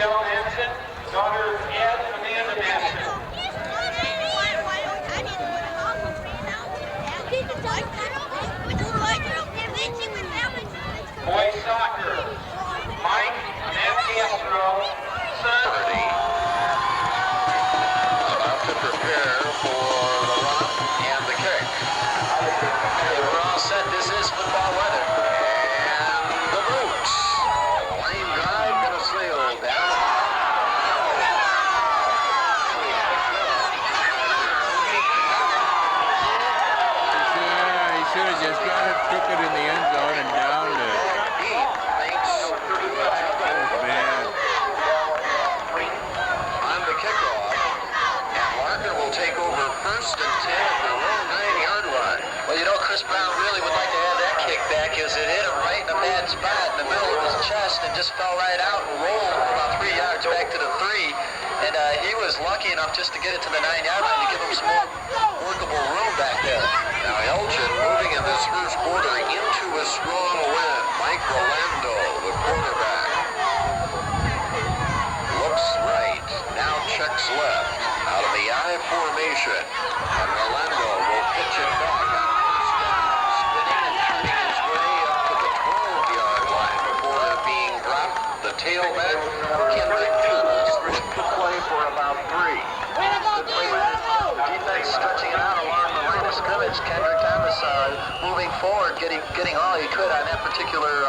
Daughter Ed Amanda Manson. Boys soccer. Mike Castro, son. About to prepare for the run and the kick. Okay, we're all set. This is football weather. And the boots. Line drive gonna sail down. He should have just got it, took it in the end zone and downed it. Man. On the kickoff, and Larkin will take over first and 10 at the low 9-yard line. Well, you know, Chris Brown really would like to have that kick back because it hit him right in a bad spot in the middle of his chest and just fell right out and rolled about 3 yards back to the 3. And he was lucky enough just to get it to the 9-yard line to give him some more workable room back there. Now Elgin moving in this first quarter into a strong win. Mike Rolando, the quarterback. Looks right, now checks left, out of the I formation, and Rolando will pitch it back on first down, spinning and turning his way up to the 12-yard line before being dropped. The tailback, Kendrick Thomas, to play for about 3. Defense stretching it out along the line of scrimmage. Kendrick Thomas moving forward, getting all he could on that particular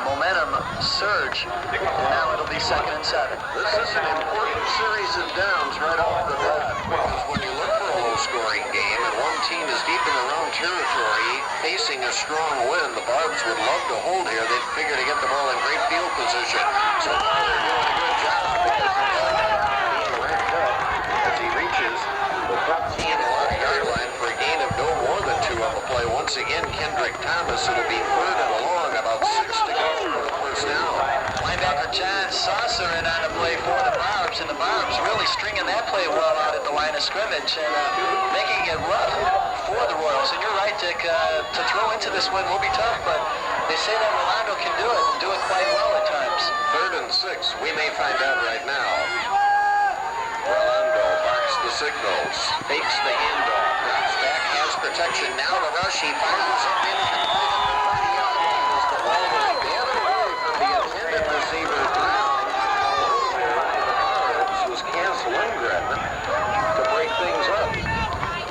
momentum surge, and now it'll be 2nd and 7. This is an important series of downs right off the bat, because when you look for a low-scoring game and one team is deep in their own territory facing a strong win, the Barbs would love to hold here. They'd figure to get the ball in great field position. So far they're doing a good job because being racked up as he reaches the 14-yard line for a gain of no more than 2 on the play. Once again, Kendrick Thomas, it'll be 3rd and long, about 6 to go for the first down. Linebacker John Saucer in on the play for the Barbs, and the Barbs really stringing that play well out at the line of scrimmage and making it rough for the Royals. And you're right, Dick, to throw into this one will be tough, but they say that Rolando can do it and do it quite well at times. 3rd and 6, we may find out right now. Rolando barks the signals, fakes the handoff, drops back, has protection. Now the rush, he fires up incomplete at the 30-yard line as the ball was batted away from the intended receiver. This was Cass Lindgren to break things up.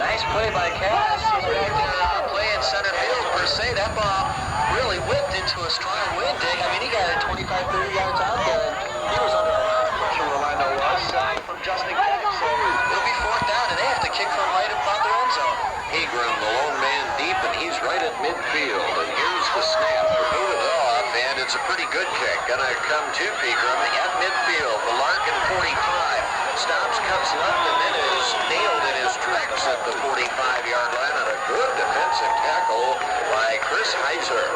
Nice play by Cass. He's back there playing center field per se. That ball really whipped into a strong wind, Dick. I mean, he got it 25, 30 yards out there. He was under a lot of pressure, Rolando was, from Justin Keck. So it'll be 4th down, and they have to kick from right about their end zone. Hegrum, the lone man deep, and he's right at midfield. And here's the snap. Boot it off, and it's a pretty good kick. Gonna come to Hegrum at midfield. The Larkin 45 stops, cuts left, and then is nailed in his tracks at the 45-yard line on a good defensive tackle by Chris Heiser.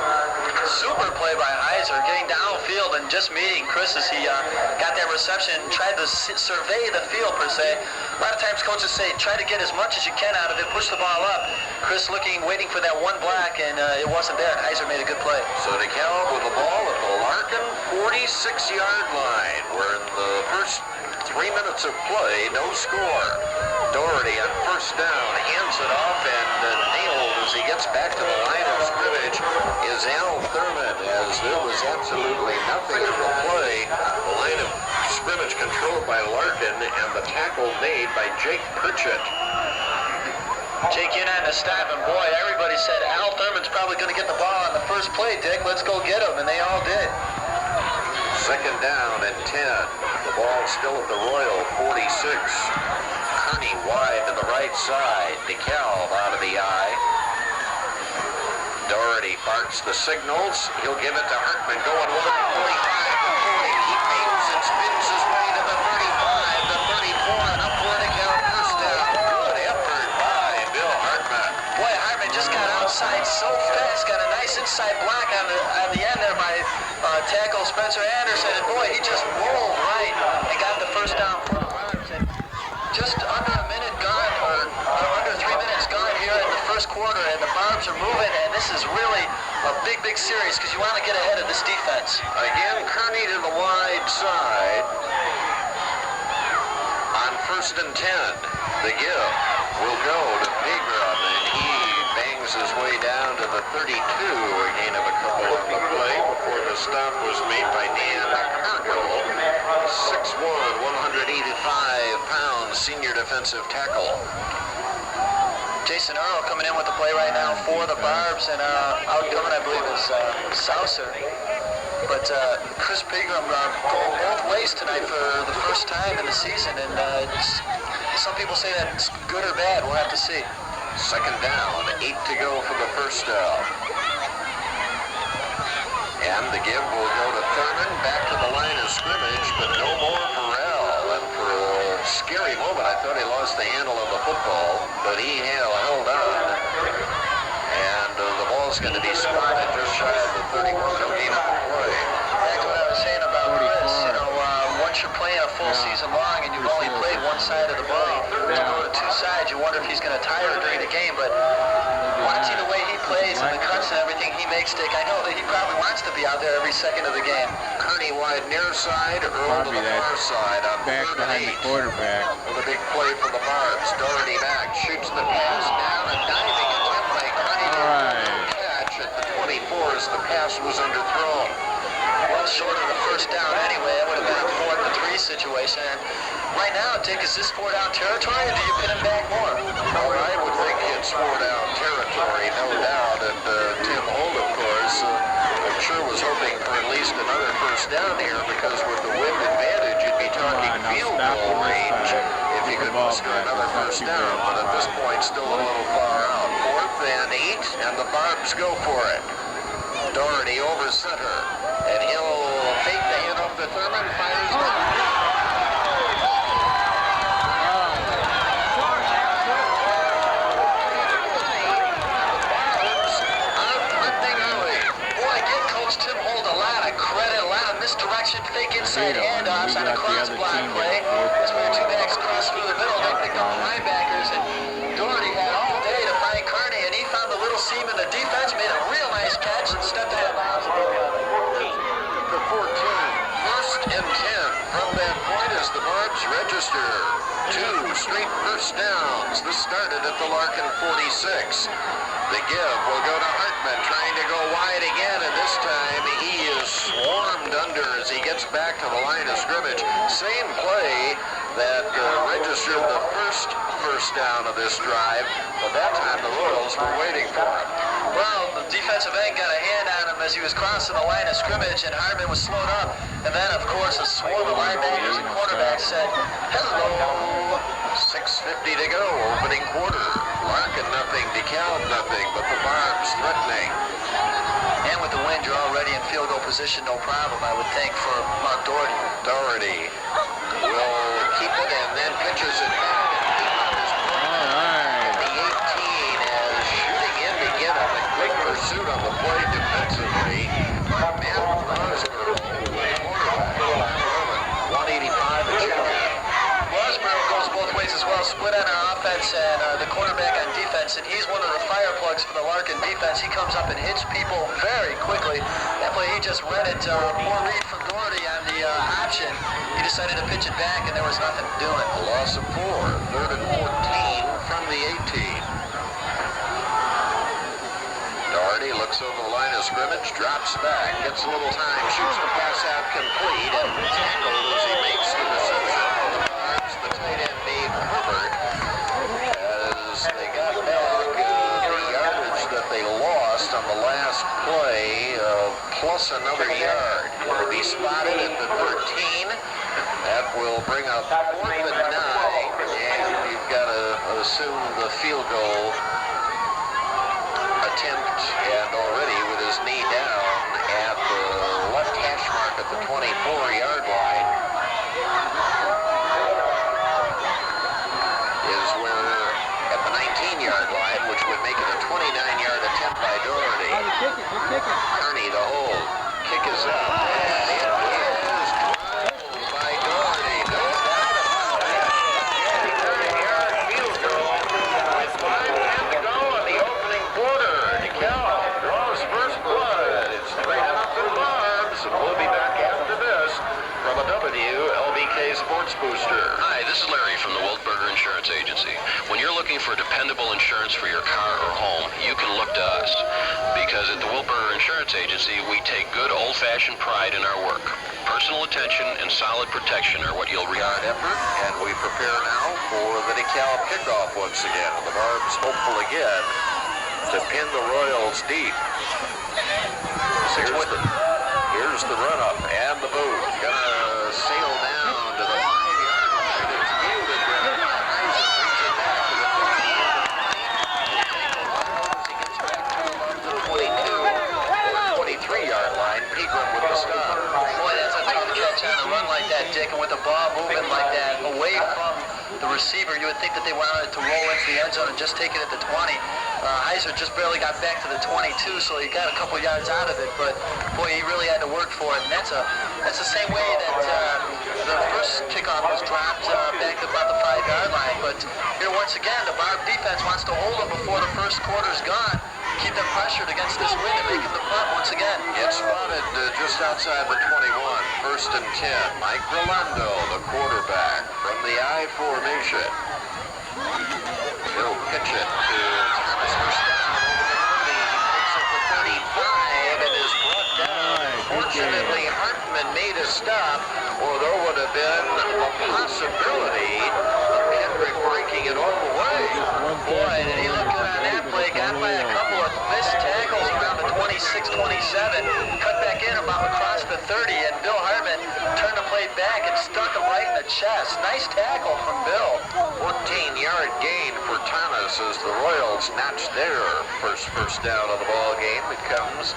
Super play by Heiser, getting downfield and just meeting Chris as he got that reception, tried to survey the field per se. A lot of times coaches say try to get as much as you can out of it, push the ball up. Chris waiting for that one block, and it wasn't there. Heiser made a good play. So the Kalb with the ball at the Larkin 46-yard line. We're in the first 3 minutes of play, no score. Doherty on first down, hands it off, and nailed as he gets back to the line of scrimmage is Al Thurman, as there was absolutely nothing in the play. The line of scrimmage controlled by Larkin, and the tackle made by Jake Pritchett. Jake in on the stop, and boy, everybody said Al Thurman's probably going to get the ball on the first play, Dick. Let's go get him, and they all did. 2nd down and 10. The ball still at the Royal 46. Kearney wide to the right side. DeKalb out of the eye. Doherty barks the signals. He'll give it to Hartman going wide. 45 to 40. He aims and spins his way to the 35, the 34, and up for DeKalb first down. Good effort by Bill Hartman. Boy, Hartman just got outside so fast. Got a nice inside block on the end there by tackle Spencer Anderson. And boy, he just rolled right and got the first down for the Barbs. And just under a minute gone, or under 3 minutes gone here in the first quarter, and the Barbs are moving, and this is really a big series because you want to get ahead of this defense. Again, Kearney to the wide side. First and 10. The give will go to Pegram, and he bangs his way down to the 32. A gain of a couple on the play before the stop was made by Dan Cargill. 6'1", 185 pounds, senior defensive tackle. Jason Earl coming in with the play right now for the Barbs, and outgoing, I believe, is Saucer. But Chris Pegram going both ways tonight for the first time in the season, and some people say that it's good or bad. We'll have to see. Second down, 8 to go for the first down. And the give will go to Thurman, back to the line of scrimmage, but no more for Al. And for a scary moment, I thought he lost the handle of the football, but he held on. And the ball's going to be spotted just shy of the 31. No gain on the play. Back to what I was saying about Chris, once you're playing a full season long and you've only played one side of the ball, to go to two sides, you wonder if he's going to tire during the game. But watching the way he plays and the cuts and everything he makes, Dick, I know that he probably wants to be out there every second of the game. Kearney wide near side, Earl to the far side on back 3rd and behind 8. the quarterback. With a big play for the Barbs. Doherty back, shoots the pass down, a diving attempt by Kearney to catch at the 24 as the pass was underthrown. Well, short of the first down anyway. It would have been a 4th and 3 situation. Right now, Dick, is this 4-down territory, or do you pin him back more? Well, I would think it's 4-down territory, no doubt. And Tim Holt, of course, I'm sure was hoping for at least another first down here, because with the wind advantage, you'd be talking field goal range if you could muster another first down. But at this point, still a little far out. 4th and 8, and the Barbs go for it. Doherty over center, and he'll fake the handoff to Thurman, fires down. Tim Holt a lot of credit, a lot of misdirection, fake inside handoffs on a cross block play. That's where two backs cross through the middle. They picked up the linebackers, and Doherty had all day to find Kearney, and he found the little seam in the defense, made a real nice catch, and stepped out of bounds. The 14, 1st and 10. From that point as the Barbs register 2 straight first downs. This started at the Larkin 46. The give will go to Hartman, trying to go wide again, and this time he is swarmed under as he gets back to the line of scrimmage. Same play that registered the first down of this drive, but that time the Royals were waiting for him. Well, the defensive end got a hand on him as he was crossing the line of scrimmage, and Hartman was slowed up. And then, of course, a swarm of linebackers and quarterbacks said, hello. 6:50 to go, opening quarter. Larkin nothing, Kalb nothing, but the Barbs threatening. And with the wind, you're already in field goal position, no problem, I would think, for Mike Doherty. Doherty will keep it and then pitches it back. And the 18 is shooting in to get him. A quick pursuit on the play defensively. Man, Rosborough, 185 a junior. Rosborough goes both ways as well, split on our offense and the quarterback on defense, and he's one of the fire plugs for the Larkin defense. He comes up and hits people very quickly. That play he just read it, poor read from Doherty on the option. He decided to pitch it back, and there was nothing to do it. A loss of 4, 3rd and 14 from the 18. Doherty looks over the line of scrimmage, drops back, gets a little time, shoots the pass out complete, and tackled as he makes the reception. The tight end Dave Herbert, as they got back the yardage that they lost on the last play, plus another yard. Will be spotted at the 13. That will bring up 4th and 9, and we've got to assume the field goal attempt, and already with his knee down at the left hash mark at the 24-yard line. At the 19-yard line, which would make it a 29-yard attempt by Doherty. Kearney to hold. Kick is up. And it is drilled by Doherty. No doubt about it. 29-yard field goal with 5 minutes to go in the opening quarter. Kalb draws first blood. It's 3-0 Barbs. We'll be back after this from a WLBK today's Sports Booster. Hi, this is Larry from the Wiltberger Insurance Agency. When you're looking for dependable insurance for your car or home, you can look to us. Because at the Wiltberger Insurance Agency, we take good old-fashioned pride in our work. Personal attention and solid protection are what you'll Yard effort, and we prepare now for the Kalb kickoff once again. The Barbs hopeful again to pin the Royals deep. Here's the run-up and the move. Gonna sail down to the 5-yard line. It's fielded there. Eisen brings it back to the 30. He gets back to about the 22 or 23-yard line. Pegram with the stop. Boy, that's a tough catch on a run like that, Dick, and with the ball moving like that away from the receiver, you would think that they wanted to roll into the end zone and just take it at the 20. Eisen just barely got back to the 22, so he got a couple yards out of it, but boy, he really had to work for it, and that's the same way that the first kickoff was dropped back about the 5-yard line, but here once again, the Barb defense wants to hold them before the first quarter's gone, keep them pressured against this wind and making the punt once again. It's spotted just outside the 21, 1st and 10. Mike Rolando, the quarterback, from the I formation. He'll pitch it to Thomas first down over the 30. He picks up the 35 and is brought down. Fortunately, Hartman made a stop, or there would have been a possibility of Kendrick breaking it all the way. Boy, did he look good on that play. Got by a couple of missed tackles around the 26-27. Cut back in about across the 30, and Bill Hartman turned the play back and stuck him right in the chest. Nice tackle from Bill. 14-yard gain for Thomas as the Royals notch their first down of the ball game. It comes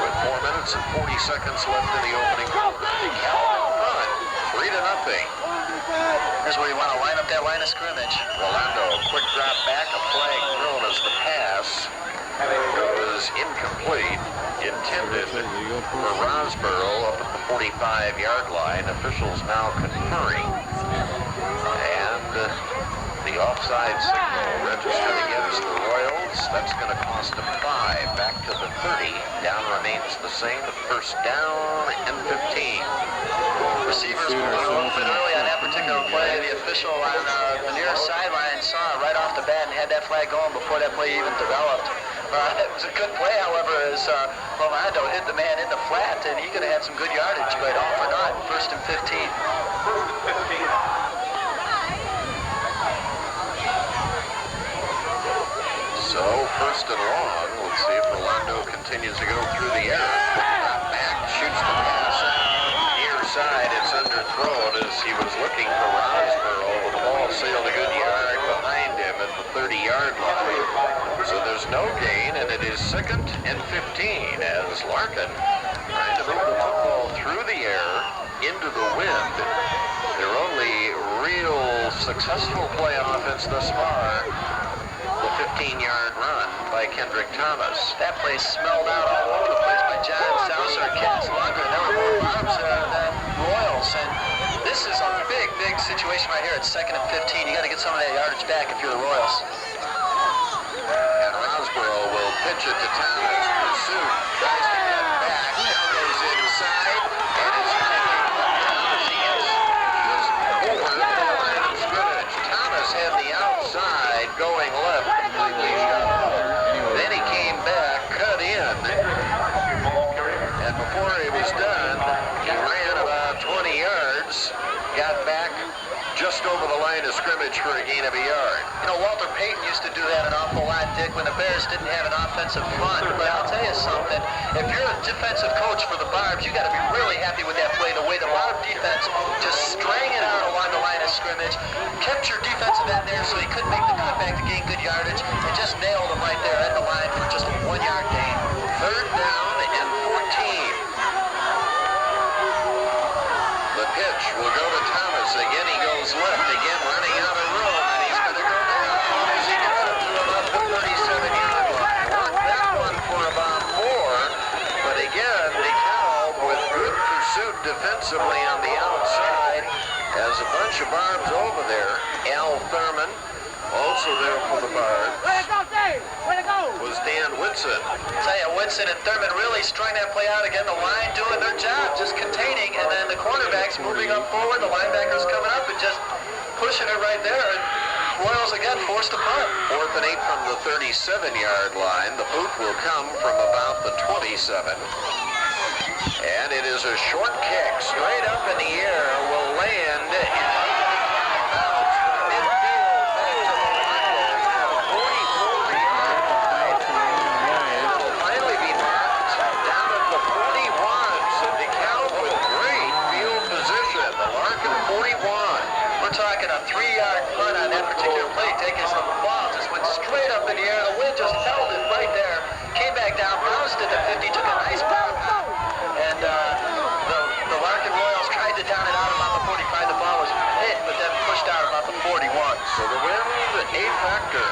with 4 minutes and 40 seconds left in the opening quarter. Kalb front, 3-0. Here's where you want to line up that line of scrimmage. Rolando, quick drop back, a flag thrown as the pass was incomplete. Intended for Rosborough up at the 45-yard line. Officials now conferring. And the offside signal registered against the Royals. That's going to cost them 5. Back to the 30. Down remains the same. First down and 15. Receivers were a little bit early on that particular play. The official on the near sideline saw it right off the bat and had that flag going before that play even developed. It was a good play, however, as Rolando hit the man in the flat, and he could have had some good yardage, but all for naught, 1st and 15. So, 1st and long. Let's see if Rolando continues to go through the air. Back, shoots the pass out. Near side, it's underthrown as he was looking for Rosborough. The ball sailed a good yard behind him at the 30-yard line. So there's no gain, and it is 2nd and 15 as Larkin trying to move the football through the air into the wind. Their only real successful play on offense thus far, the 15-yard run by Kendrick Thomas. That play smelled out all over the place by John Souser, Cass Longer. There were more Barbs than Royals, and this is a big situation right here at 2nd and 15. You got to get some of that yardage back if you're the Royals. And Rosborough will pitch it to Thomas. Pursuit tries to get back. Now goes inside and is taken down as he gets just over the line of scrimmage. Thomas had the outside going left, completely shut off. Then he came back, cut in, and before he was done, he ran about 20 yards, got back just over the line of scrimmage for a gain of a yard. You know, Walter Payton used to do that an awful lot, Dick, when the Bears didn't have an offensive front. But I'll tell you something, if you're a defensive coach for the Barbs, you got to be really happy with that play, the way the Barb defense just sprang it out along the line of scrimmage, kept your defensive end there so he couldn't make the cutback to gain good yardage, and just nailed him right there at the line for just a 1-yard gain. 3rd down and 14. The pitch will go to Thomas. Again, he goes left. Again, running out of room, and he's going to go down as he gets up to about the 37-yard line. Worked that one for about 4, but again, Kalb with good pursuit defensively on the outside has a bunch of Barbs over there. Al Thurman, also there for the Barbs, was Dan Whitson. Tell you, Whitson and Thurman really strung that play out again. The line doing their job, just containing, and then the cornerbacks moving up forward, the linebacker's coming up and just pushing it right there. And Royals again forced a punt. 4th and 8 from the 37-yard line. The boot will come from about the 27. And it is a short kick straight up in the air. Will land in bounds midfield back to the line. 44-yard line. It will finally be marked down at the 41. So Kalb with great field position. The Larkin 41. We're talking a 3-yard punt on that particular play. Taking some ball, just went straight up in the air. The wind just held it right there. Came back down, bounced it to 50, took a nice bounce. And the Larkin Royals tried to down it out about the 45. The ball was hit, but then pushed out about the 41. So the wind, a factor.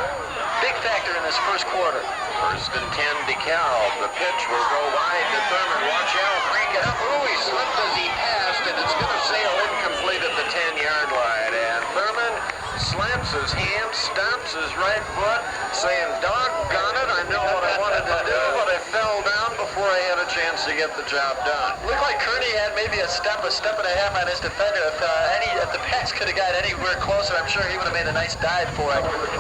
Big factor in this first quarter. 1st and 10 to Kalb. The pitch will go wide to Thurman. Watch out, crank it up. Ooh, he slipped as he passed, and it's going to sail incomplete at the 10-yard line. And Thurman slaps his hand, stomps his right foot, saying, doggone it, I know what I wanted to do, but I fell down before I had a chance to get the job done. Looked like Kearney had maybe a step and a half on his defender. If the pass could have got anywhere closer, I'm sure he would have made a nice dive for it. And looked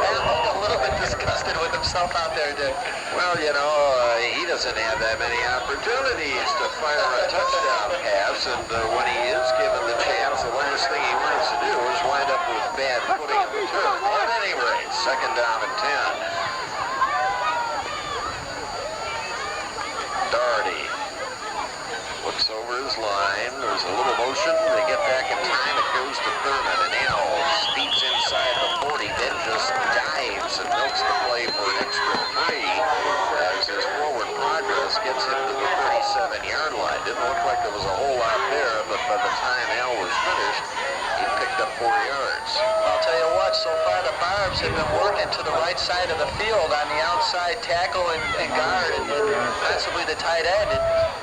a little bit disgusted with himself out there, Dick. Well, you know, he doesn't have that many opportunities to fire a touchdown pass, and when he is given the chance, the last thing he wants to do is wind up with bad footing in the turf. At any rate, 2nd down and 10. Doherty looks over his line. There's a little motion. They get back in time. It goes to Thurman, and now speeds inside the 40, then just dives and milks the play for an extra 3 as his forward progress gets him to the 37-yard line. Didn't look like there was a whole lot there, but by the time Al was finished, he picked up 4 yards. I'll tell you what, so far the Barbs have been working to the right side of the field on the outside tackle and guard and possibly the tight end. And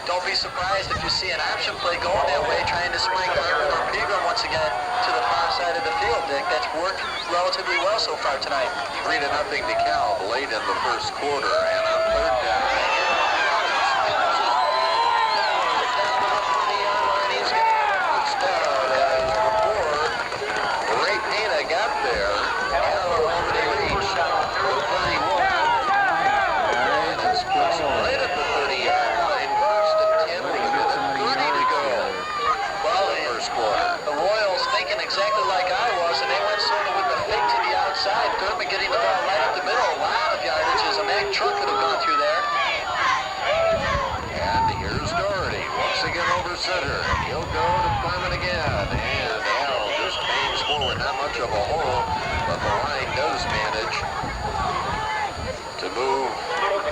don't be surprised if you see an option play going that way, trying to spring Larkin or Pegram once again to the far side of the field, Dick. That's worked relatively well so far tonight. 3-0 to Kalb late in the first quarter, and on 3rd down. Got there, Al over the reach, 31, and it's right at the 30-yard line, 1st and 10 with a minute 30 to go. Well, the first quarter. The Royals thinking exactly like I was, and they went sort of with the fake to the outside. Thurman getting the ball right up the middle, a lot of yardage as a Mack truck could have gone through there. And here's Doherty, once again over center. He'll go to Thurman again, and Al just bangs forward, not much of a hole, but the line does manage to move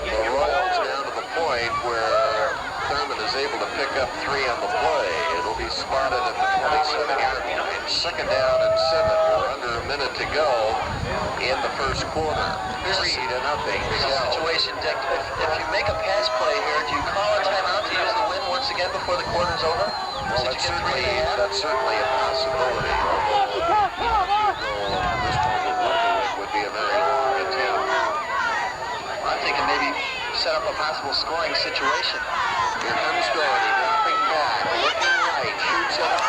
the Royals down to the point where Thurman is able to pick up 3 on the play. It'll be spotted at the 27-yard line. 2nd down and 7. We're under a minute to go in the first quarter. 3-0. Here's a situation, Dick. If you make a pass play here, do you call a timeout to use the wind once again before the quarter's over? Well, that's certainly a possibility. Although this point would be a very long attempt. I'm thinking maybe set up a possible scoring situation. Here comes Doherty, dropping back, looking right, shoots it up.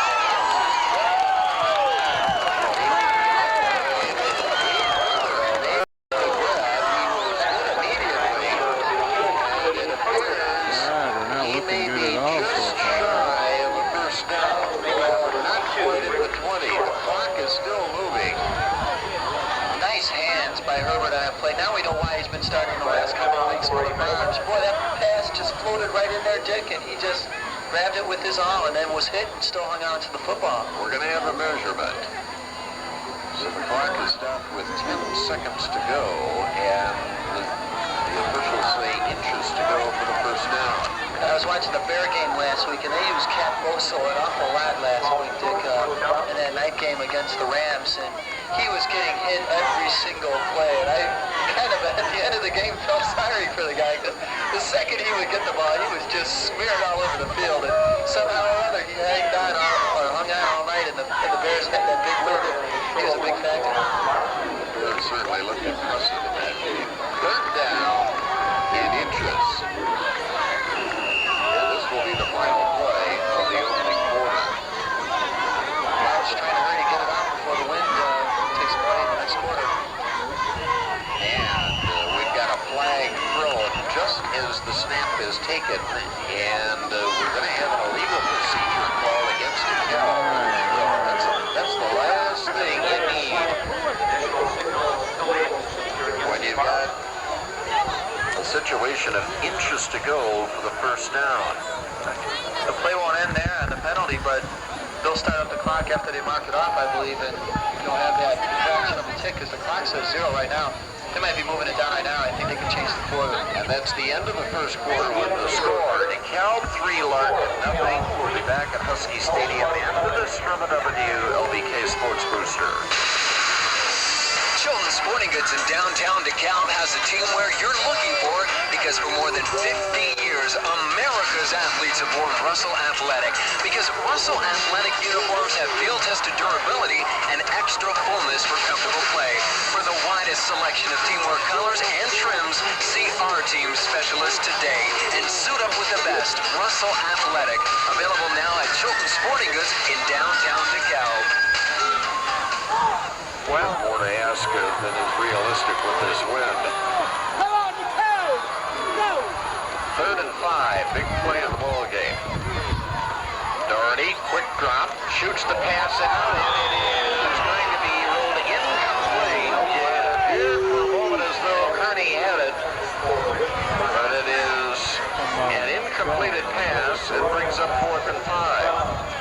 Now we know why he's been starting the last couple of weeks for the Barbs. Boy, that pass just floated right in there, Dick, and he just grabbed it with his arm and then was hit and still hung on to the football. We're going to have a measurement. So the clock is stopped with 10 seconds to go, and the officials say inches to go for the first down. I was watching the Bear game last week, and they used Cap Boso an awful lot last week, Dick, in that night game against the Rams, and he was getting hit every single play, and I kind of, at the end of the game, felt sorry for the guy, because the second he would get the ball, he was just smeared all over the field, and somehow or other, he hung on all night, and the Bears had that big win. He was a big factor. Bears certainly looked impressive in that game. 3rd down in inches. And this will be the final play of the opening quarter. situation of inches to go for the first down. The play won't end there on the penalty, but they'll start up the clock after they mark it off, I believe, and you'll have that fraction of a tick because the clock says 0 right now. They might be moving it down right now. I think they can change the quarter. And that's the end of the first quarter with the score. Kalb 3, Larkin nothing. We'll be back at Husky Stadium after this from a WLBK Sports Booster. Chilton Sporting Goods in downtown DeKalb has the teamwear you're looking for because for more than 50 years, America's athletes have worn Russell Athletic because Russell Athletic uniforms have field-tested durability and extra fullness for comfortable play. For the widest selection of teamwear colors and trims, see our team specialist today and suit up with the best. Russell Athletic, available now at Chilton Sporting Goods in downtown DeKalb. Well, more to ask than is realistic with this wind. Come on, Kalb! Go! 3rd and 5, big play in the ball game. Doherty, quick drop, shoots the pass out, and it is going to be rolled incomplete. It appeared for a moment as though Kearney had it, but it is an incompleted pass. It brings up 4th and 5.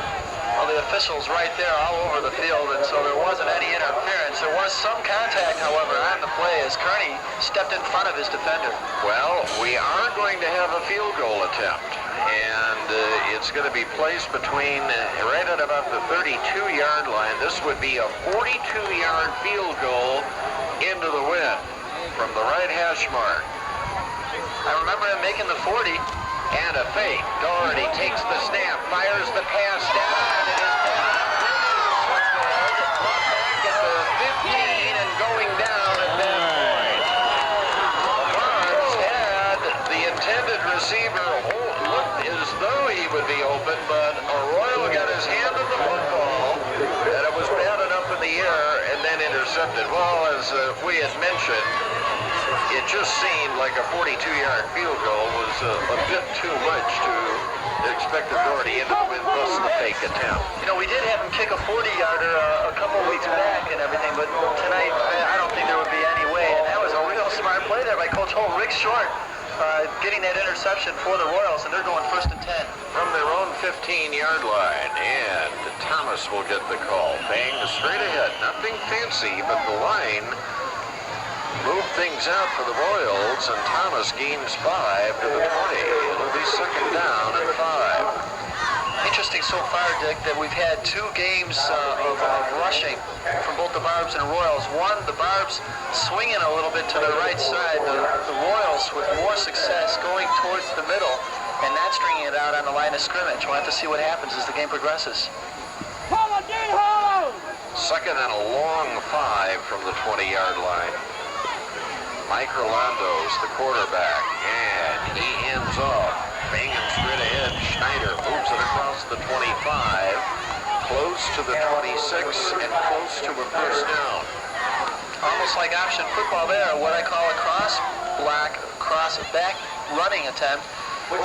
Well, the official's right there all over the field, and so there wasn't any interference. There was some contact, however, on the play as Kearney stepped in front of his defender. Well, we are going to have a field goal attempt, and it's going to be placed between right at about the 32-yard line. This would be a 42-yard field goal into the wind from the right hash mark. I remember him making the 40. And a fake. Doherty takes the snap, fires the pass down, and it is brought back at the 15 and going down at that point. Barbs had the intended receiver looked as though he would be open, but Arroyo got his hand on the football, and it was batted up in the air and then intercepted. Well, as we had mentioned, it just seemed like a 42-yard field goal was a bit too much to expect the Doherty into the wind, thus the fake attempt. You know, we did have him kick a 40-yarder a couple weeks back and everything, but tonight I don't think there would be any way. And that was a real smart play there by Coach Holt. Rick Short getting that interception for the Royals, and they're going 1st and 10. From their own 15-yard line, and Thomas will get the call. Bang straight ahead. Nothing fancy, but the line moved things out for the Royals, and Thomas gains 5 to the 20. It'll be 2nd down and 5. Interesting so far, Dick, that we've had 2 games of rushing from both the Barbs and Royals. One, the Barbs swinging a little bit to the right side. The Royals with more success going towards the middle and not stringing it out on the line of scrimmage. We'll have to see what happens as the game progresses. 2nd and a long 5 from the 20-yard line. Mike Rolando is the quarterback, and he ends off. Banging straight ahead, Schneider moves it across the 25, close to the 26, and close to a 1st down. Almost like option football there, what I call a cross-back running attempt, where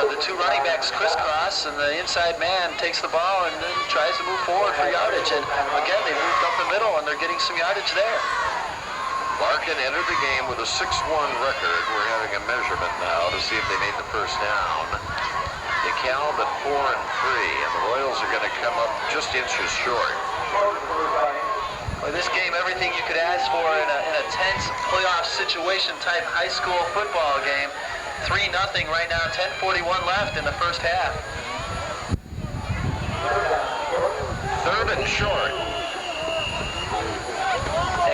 the 2 running backs crisscross, and the inside man takes the ball and then tries to move forward for yardage. And again, they moved up the middle, and they're getting some yardage there. Larkin entered the game with a 6-1 record. We're having a measurement now to see if they made the 1st down. DeKalb at 4-3, and the Royals are going to come up just inches short. Well, this game, everything you could ask for in a tense playoff situation type high school football game. 3-0 right now, 10:41 left in the first half. 3rd and short.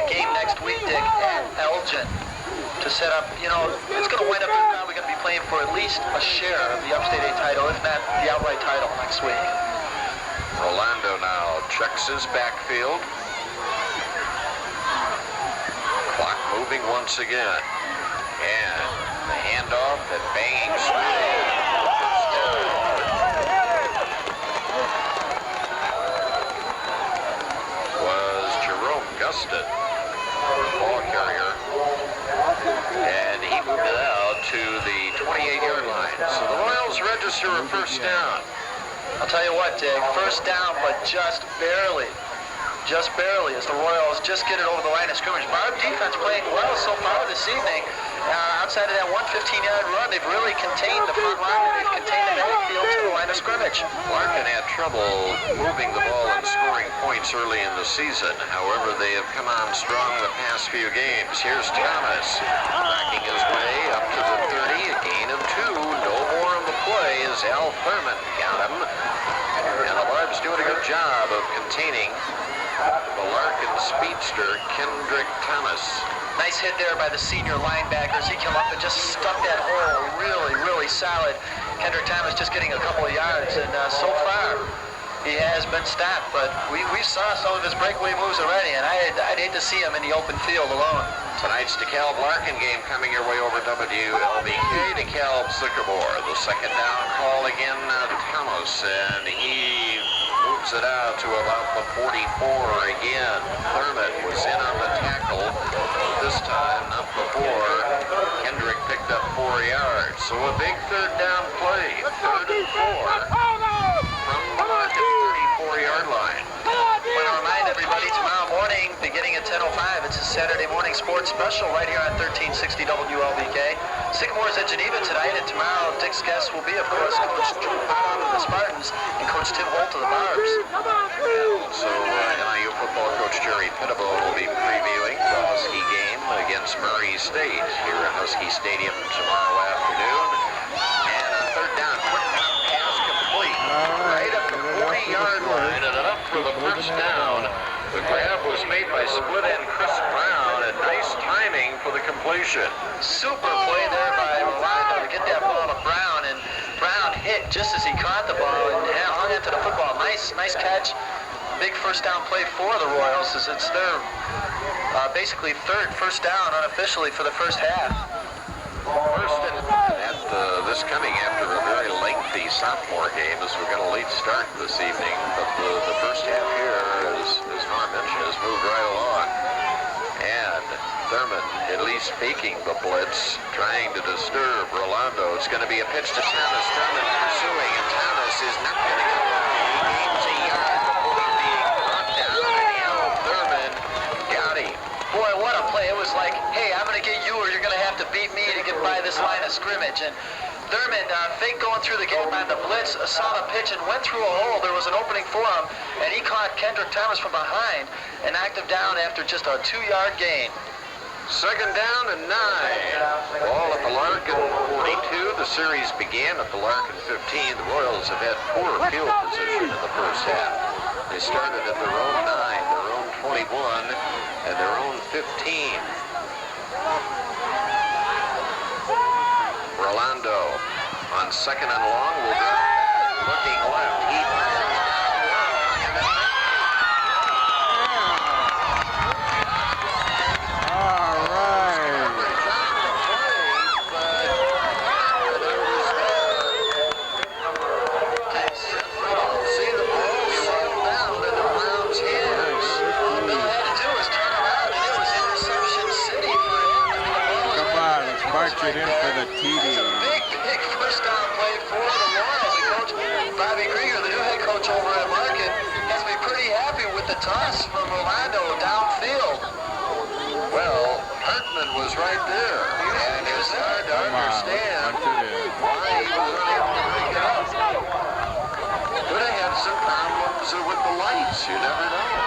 Game next week, Dick, at Elgin to set up, you know, it's going to wind up being probably going to be playing for at least a share of the Upstate A title, if not the outright title next week. Rolando now checks his backfield. Clock moving once again. And the handoff and banging straight. Gustin, ball carrier, and he moved it out to the 28-yard line. So the Royals register a 1st down. I'll tell you what, Dick, 1st down, but just barely. just barely as the Royals just get it over the line of scrimmage. Barb defense playing well so far this evening. Outside of that 115-yard run, they've really contained the front line and they've contained the backfield to the line of scrimmage. Larkin had trouble moving the ball and scoring points early in the season. However, they have come on strong the past few games. Here's Thomas backing his way up to the 30, a gain of 2. No more on the play as Al Thurman got him. And the Barbs doing a good job of containing the Larkin speedster, Kendrick Thomas. Nice hit there by the senior linebackers. He came up and just stuck that hole really, really solid. Kendrick Thomas just getting a couple of yards, and so far he has been stopped. But we saw some of his breakaway moves already, and I'd hate to see him in the open field alone. Tonight's DeKalb Larkin game coming your way over WLBK. DeKalb Sycamore. The second down call again, Thomas, and he moves it out to about the 44 again. Thurman was in on the tackle. This time, not before. Kendrick picked up 4 yards. So a big third down play. 3rd and 4 from the Larkin 34-yard line. I want to remind everybody, tomorrow morning, beginning at 10:05, it's a Saturday morning sports special right here on 1360 WLBK. Sycamore's at Geneva tonight, and tomorrow Dick's guests will be, of course, Coach Drew Potter of the Spartans and Coach Tim Holt of the Barbs. So NIU football coach Jerry Pittable will be previewing the Husky game against Murray State here at Husky Stadium tomorrow afternoon. And on third down, quick pass complete right at the 40-yard line, and up for the first down. The grab was made by split end Chris Brown, and nice timing for the completion. Super play there by Rolando to get that ball to Brown, and Brown hit just as he caught the ball and hung into the football. Nice catch. Big first down play for the Royals, as it's their basically third first down unofficially for the first half. First and this coming after a very lengthy sophomore game, as we've got a late start this evening. But the first half here, as Norm mentioned, has moved right along. And Thurman at least faking the blitz, trying to disturb Rolando. It's going to be a pitch to Thomas. Thurman pursuing, and Thomas is not going to get it. He gains a yard before being brought down, and Al Thurman got him. Boy, what a play. It was like, hey, I'm going to get you or you're going to have to beat me to get by this line of scrimmage. And Thurman fake going through the gap on the blitz, saw the pitch and went through a hole. There was an opening for him, and he caught Kendrick Thomas from behind and knocked him down after just a 2-yard gain. Second down and 9. Ball at the Larkin 42. The series began at the Larkin 15. The Royals have had poor field position in the first half. They started at their own 9, their own 21, and their own 15. Rolando on second and long will go looking left. He fires down long, and then it in for the TD. Big first down play for the Royals. And Coach Bobby Krieger, the new head coach over at Larkin, has been pretty happy with the toss from Rolando downfield. Well, Hartman was right there, and it was hard to understand why he was unable to break it up. Could have had some problems with the lights, you never know.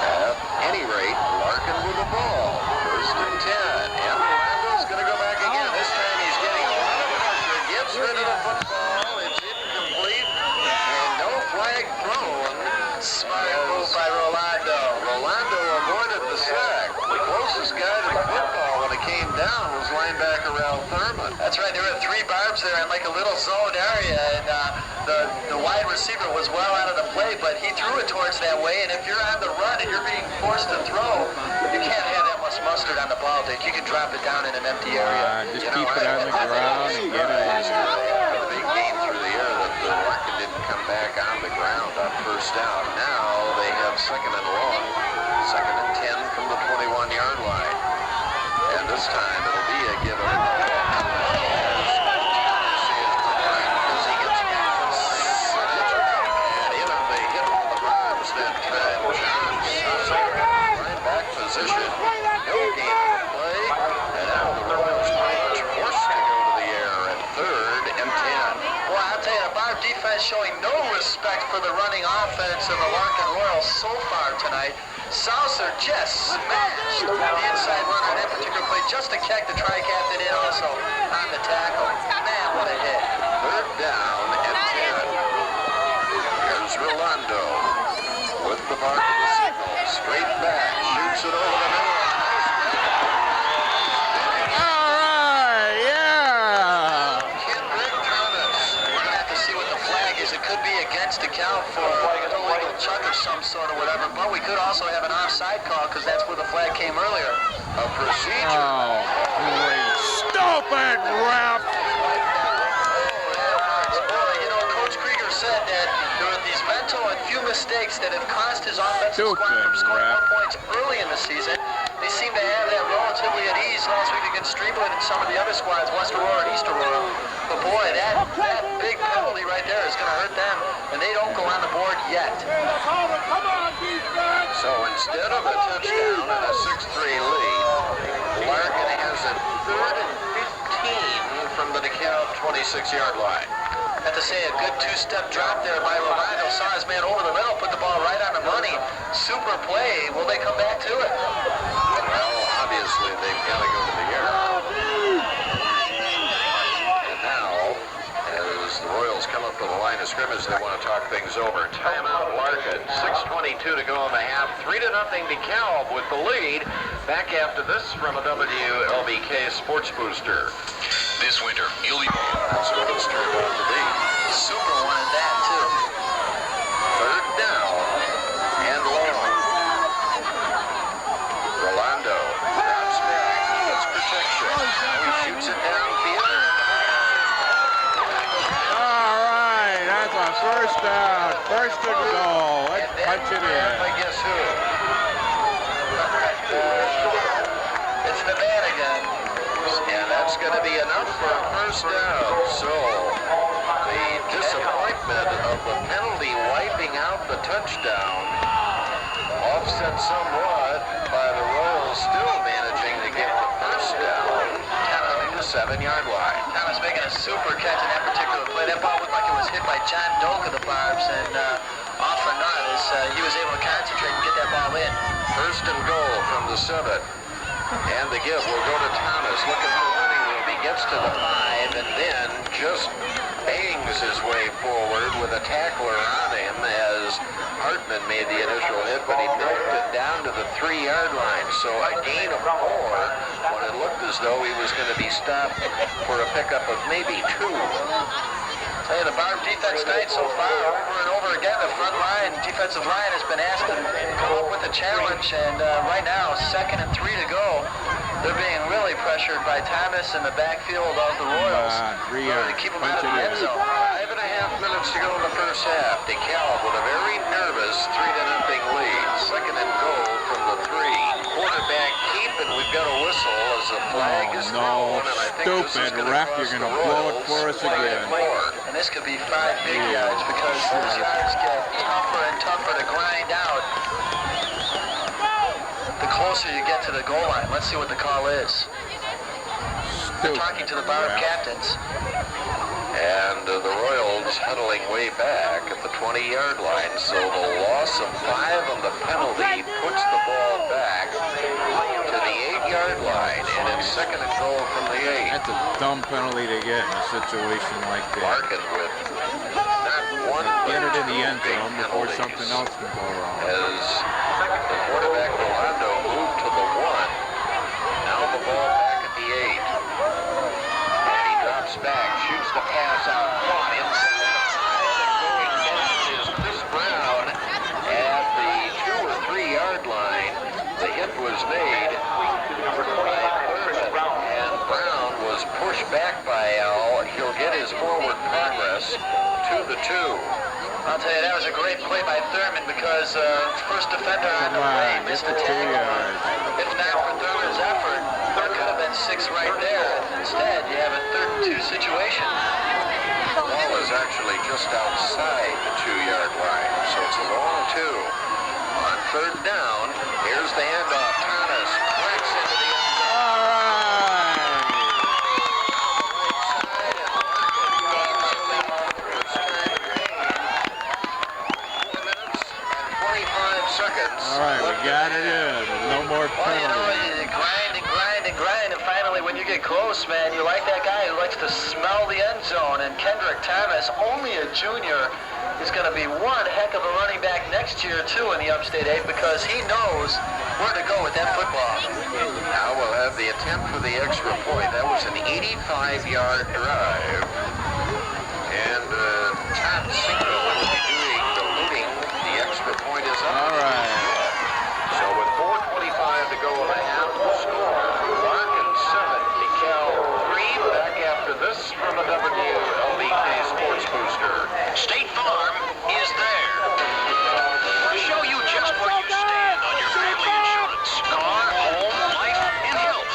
At any rate, Larkin with the ball. First and 10. And Rolando's going to go back again. This time he's getting a lot of pressure. Gets rid of the football. It's incomplete. And no flag thrown. Smart move by Rolando. Rolando avoided the sack. The closest guy to the football when it came down was linebacker Al Thurman. That's right. There were 3 Barbs there in like a little zone area, and the wide receiver was well out of the play, but he threw it towards that way. And if you're on the run and you're being forced to throw, you can't have that much mustard on the ball, Dick. You can drop it down in an empty area. Just keep it on the ground and get it. The big game through the air that the Larkin didn't come back on the ground on first down. Now they have second and long. Second and 10 from the 21-yard line. And this time it'll be a give and a has that time. John Susser, right back position. No gain on the play. And now the Royals pretty much forced to go to the air at third and 10. Boy, I'll tell you, the Barb defense showing no respect for the running offense of the Larkin Royals so far tonight. Saucer just smashed the inside runner in that particular play just to kick the tri-captain in also on the tackle. Man, what a hit. Third down and 10. Here's Rolando with the mark of the signal. Straight back, shoots it over the middle. All right, yeah. Kendrick Thomas. We're going to have to see what the flag is. It could be against the count for an illegal chuck of some sort or whatever, but we could also have an offside call because that's where the flag came earlier. A procedure. Oh, great. Stupid ref. Said that there were these mental and few mistakes that have cost his offensive squad from scoring more points early in the season. They seem to have that relatively at ease last week against Streamwood and some of the other squads, West Aurora and East Aurora. But boy, that big penalty right there is going to hurt them, and they don't go on the board yet. So instead of a touchdown and a 6-3 lead, Larkin has it 3rd and 15 from the DeKalb 26-yard line. I have to say, a good two-step drop there by Rolando. Saw his man over the middle, put the ball right on the money. Super play. Will they come back to it? Well, obviously, they've got to go to the air. And now, as the Royals come up to the line of scrimmage, they want to talk things over. Timeout, Larkin. 6:22 to go in the half. 3-0 DeKalb with the lead. Back after this from a WLBK Sports Booster. This winter, you'll be... That's what it's turned out to be. Super wanted that, too. Third down and long. Rolando drops back, gets protection. Now he shoots it downfield. All right, that's a first down. First and goal. Let's punch it in. I guess who? It's the man again. And that's going to be enough for a first down. So the disappointment of the penalty wiping out the touchdown offset somewhat by the Royals still managing to get the first down on the 7-yard line. Thomas making a super catch in that particular play. That ball looked like it was hit by John Doak of the Barbs, and off or not, he was able to concentrate and get that ball in. First and goal from the 7. And the give will go to Thomas, looking for running room. He gets to the 5 and then just bangs his way forward with a tackler on him as Hartman made the initial hit, but he milked it down to the 3-yard line. So a gain of 4 when it looked as though he was going to be stopped for a pickup of maybe 2. Tell you, the Barb defense tonight so far, over and over again, the front line, defensive line has been asked to come up with a challenge, and right now, 2nd and 3 to go. They're being really pressured by Thomas in the backfield of the Royals. 3 yards. To keep them out of the end zone. 5.5 minutes to go in the first half. DeKalb with a very nervous 3-0 lead. 2nd and goal from the 3. Quarterback keep, and we've got a whistle as the flag is thrown. And I think this is Stupid going to ref, cost you're going the to blow it Royals for us play again. more. And this could be 5 big yards because those yards get tougher and tougher to grind out the closer you get to the goal line. Let's see what the call is. They're talking to the Barb captains. And the Royals huddling way back at the 20-yard line. So the loss of 5 on the penalty puts the ball back to the 8-yard line. And it's 2nd and goal from the 8. That's a dumb penalty to get in a situation like that. Larkin with not one, Get it in the but end two big zone before penalties. something else can go wrong. As the quarterback Rolando moved to the 1. Now the ball back at the 8. And he drops back, shoots the pass out front inside the 5, and going down is Chris Brown at the 2 or 3 yard line. The hit was made by Thurman, and Brown was pushed back by Al. He'll get his forward progress to the 2. I'll tell you, that was a great play by Thurman because first defender on the way missed the tackle. If not for Thurman's effort, there could have been 6 right there. Instead, you have a 3rd and 2 situation. The ball is actually just outside the 2-yard line, so it's a long On third down, here's the handoff. Thomas cracks into the end zone. All right. Right side, and Larkin gains the first time in 4 minutes and 25 seconds. All right, we got it in. No more Well, you know, penalties. you grind, and finally when you get close, man, you like that guy who likes to smell the end zone, and Kendrick Thomas, only a junior, is going to be one heck of a running back next year, too, in the Upstate 8, because he knows where to go with that football. Now we'll have the attempt for the extra point. That was an 85-yard drive. And Todd Sinko will be doing the looting. The extra point is up. All right. So with 4:25 to go in the half, the score, Larkin 7, Kalb 3. Back after this from a WLBK Sports Booster. State Farm is there to show you just where you stand on your family insurance. Car, home, life, and health.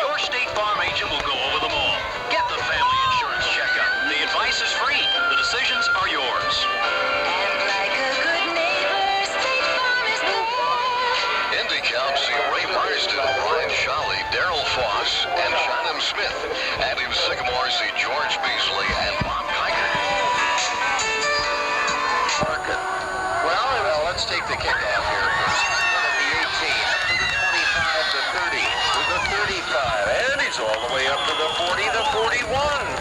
Your State Farm agent will go over them all. Get the family insurance checkup. The advice is free. The decisions are yours. And like a good neighbor, State Farm is there. In DeKalb, see Ray Marsden, Brian Shawley, Daryl Foss, and Shannon Smith. And in Sycamore, see George Beasley and Bob Kiker. Larkin. Well, let's take the kickoff here first. At the 18, up to the 25, the 30, to the 35, and he's all the way up to the 40, the 41,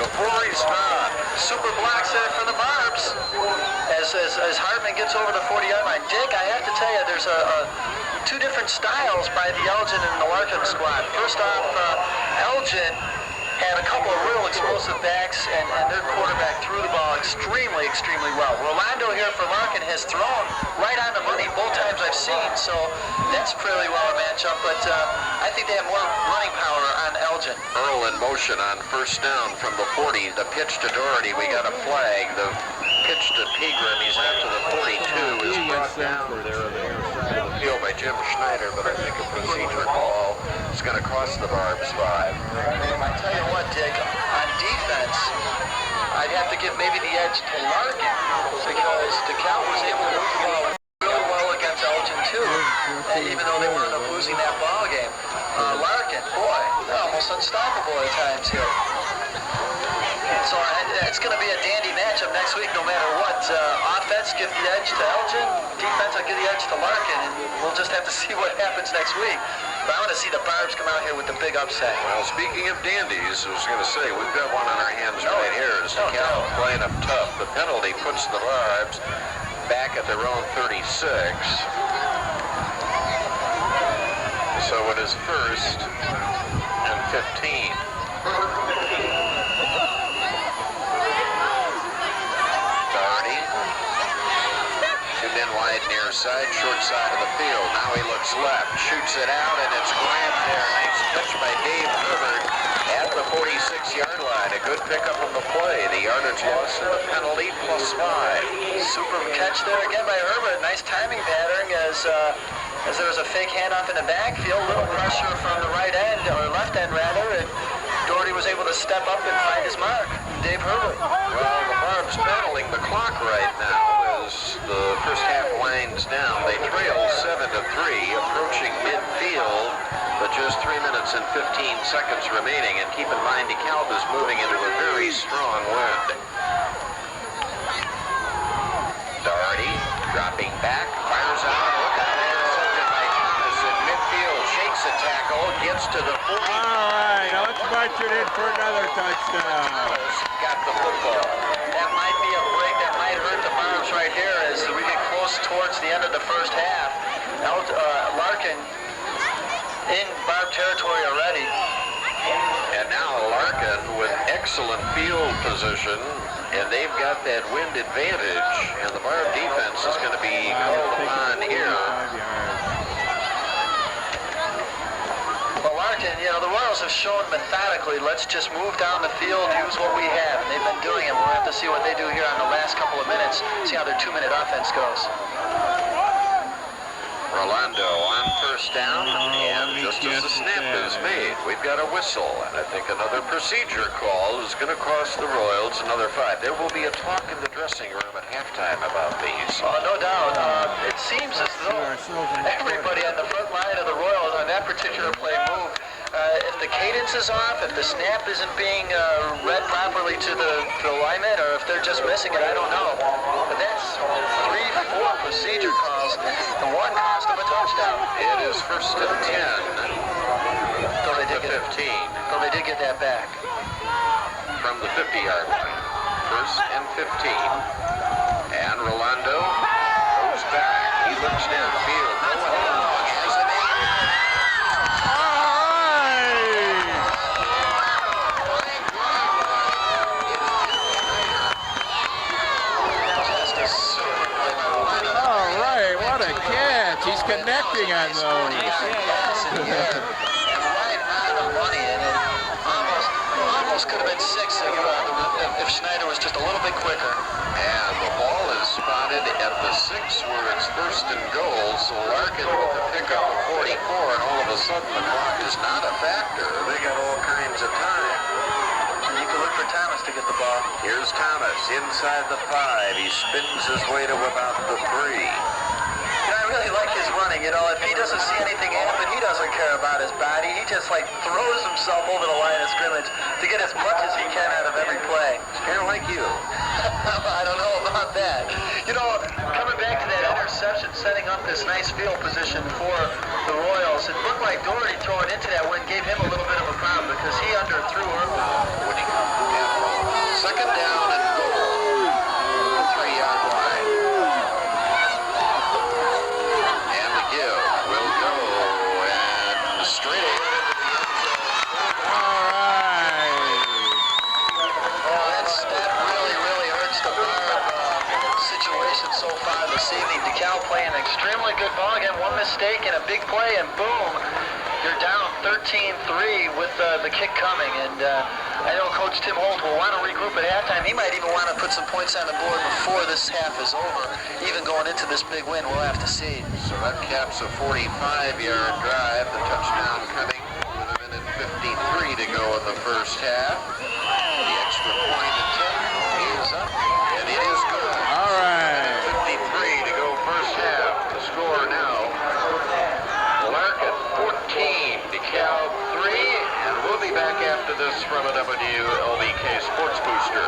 before he's stopped. Super blocks there for the Barbs. As Hartman gets over the 40-yard line, Dick, I have to tell you, there's two different styles by the Elgin and the Larkin squad. First off, Elgin had a couple of real explosive backs, and their quarterback threw the ball extremely well. Rolando here for Larkin has thrown right on the money both times I've seen, so that's pretty well a matchup, but I think they have more running power on Elgin. Earl in motion on first down from the 40. The pitch to Doherty, we got a flag. The pitch to Pegram, he's out to the 42, is brought down there on the near side of the field by Jim Schneider, but I think a procedure call is going to cost the Barbs 5. I tell you what, Dick, on defense, I'd have to give maybe the edge to Larkin, because DeKalb was able to move the ball really well against Elgin, too, even though they wound up losing that ball game. Larkin, boy, they're almost unstoppable at times here. So it's going to be a dandy matchup next week no matter what. Offense, give the edge to Elgin. Defense, I'll give the edge to Larkin, and we'll just have to see what happens next week. But I want to see the Barbs come out here with the big upset. Well, speaking of dandies, I was going to say, we've got one on our hands right here. It's DeKalb playing up tough. The penalty puts the Barbs back at their own 36. So it is first and 15. Doherty. In wide near side, short side of the field. Now he looks left, shoots it out, and it's grabbed there. Nice catch by Dave Herbert at the 46-yard line. A good pickup on the play. The yardage loss and the penalty +5. Super catch there again by Herbert. Nice timing pattern as there was a fake handoff in the backfield. Little pressure from the right end, or left end rather, and Doherty was able to step up and find his mark. Dave Herbert. Well, the Barbs battling the clock right now as the first half winds down. They trail 7-3, approaching midfield, but just 3 minutes and 15 seconds remaining. And keep in mind, DeKalb is moving into a very strong wind. Doherty dropping back, fires out. Look out, intercepted by Thomas in midfield. Shakes a tackle, gets to the 40. All right, now let's march it in for another touchdown. Thomas got the football. That might be a break that might hurt the Barbs right here as we get close towards the end of the first half. Larkin in Barb territory already. And now Larkin with excellent field position, and they've got that wind advantage, and the Barb defense is going to be called upon here. Well, Larkin, you know, the Royals have shown methodically, let's just move down the field, use what we have. And they've been doing it. We'll have to see what they do here on the last couple of minutes, see how their 2-minute offense goes. Rolando on first down, and just as the snap is made, we've got a whistle, and I think another procedure call is going to cost the Royals another 5. There will be a talk in the dressing room at halftime about these. No doubt. It seems as though everybody on the front line of the Royals on that particular play moved. If the cadence is off, if the snap isn't being read properly to the lineman, or if they're just missing it, I don't know. But that's 3, 4 procedure calls, and one cost them a touchdown. It is first and 10. So they did to 15. So they did get that back. From the 50-yard line. First and 15. And Rolando goes back. He looks downfield. No one has it. All right, what a catch. He's connecting on those. Right on the money, and it almost could have been 6 if Schneider was just a little bit quicker. And the ball is spotted at the 6 where it's first and goal. So Larkin with the pickup of 44, and all of a sudden the clock is not a factor. They got all kinds of time. You can look for Thomas to get the ball. Here's Thomas inside the 5. He spins his way to about the 3. I really like his running. You know, if he doesn't see anything happen, he doesn't care about his body. He just like throws himself over the line of scrimmage to get as much as he can out of every play. Kind of like you. I don't know about that. You know, coming back to that interception, setting up this nice field position for the Royals, it looked like Doherty throwing into that one gave him a little bit of a problem because he underthrew early. Winning second down and goal. 3-yard line. And the give will go and straight into the end zone. All right. Well, that really hurts the Barb situation so far this evening. DeKalb playing an extremely good ball game. One mistake and a big play, and boom, you're down 13-3 with the kick coming. And I know Coach Tim Holt will want to regroup at halftime. He might even want to put some points on the board before this half is over. Even going into this big win, we'll have to see. So that caps a 45-yard drive. The touchdown coming with a minute 53 to go in the first half. The extra point attempt is up, and it is good. All right. 53 to go first half. The score now, Larkin 14, DeKalb 3, and we'll be back after this from a WLBK Sports Booster.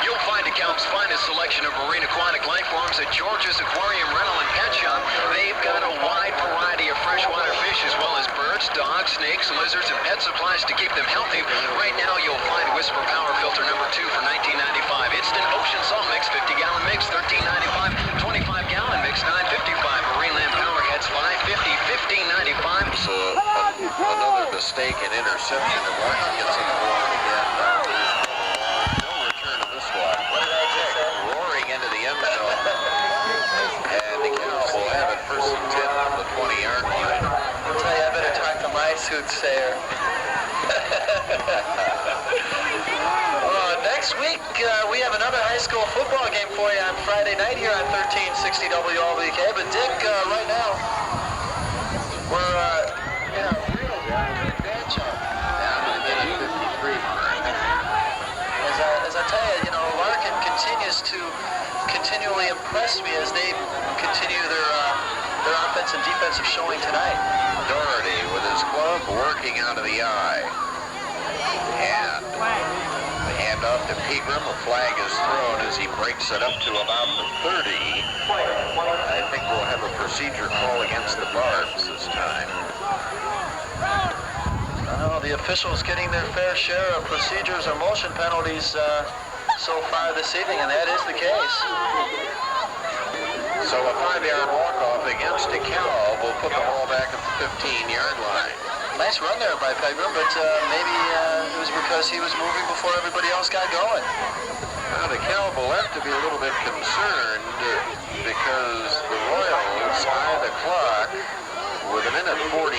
You'll find DeKalb's finest selection of marine aquatic life forms at George's Aquarium Rental and Pet Shop. They've got a wide variety of freshwater fish as well as birds, dogs, snakes, lizards, and pet supplies to keep them healthy. Right now you'll find Whisper Power Filter number 2 for $19.95. Instant Ocean Salt Mix, 50-gallon mix, $13.95. 25-gallon mix, $9.55. Marine Land Power Heads, $5.50, $15.95. So another mistake and interception, and Larkin gets involved again. No return to this one. What did I just say? Roaring into the end zone. And DeKalb will have it first and 10 from the 20-yard line. I'll tell you, I better talk to my soothsayer. Next week, we have another high school football game for you on Friday night here on 1360 WLBK. But Dick, right now, we're in a real good matchup. Down to the minute 53 mark. As I tell you, Larkin continues to continually impress me as they continue their offense and defensive showing tonight. Doherty with his club working out of the eye. And the handoff to Pegram. A flag is thrown as he breaks it up to about the 30. I think we'll have a procedure call against the Barbs this time. The officials getting their fair share of procedures or motion penalties so far this evening, and that is the case. So a 5-yard walk-off against DeKalb will put the ball back at the 15-yard line. Nice run there by Pegram, but maybe it was because he was moving before everybody else got going. Now DeKalb will have to be a little bit concerned because the Royals eye the clock with a minute 48,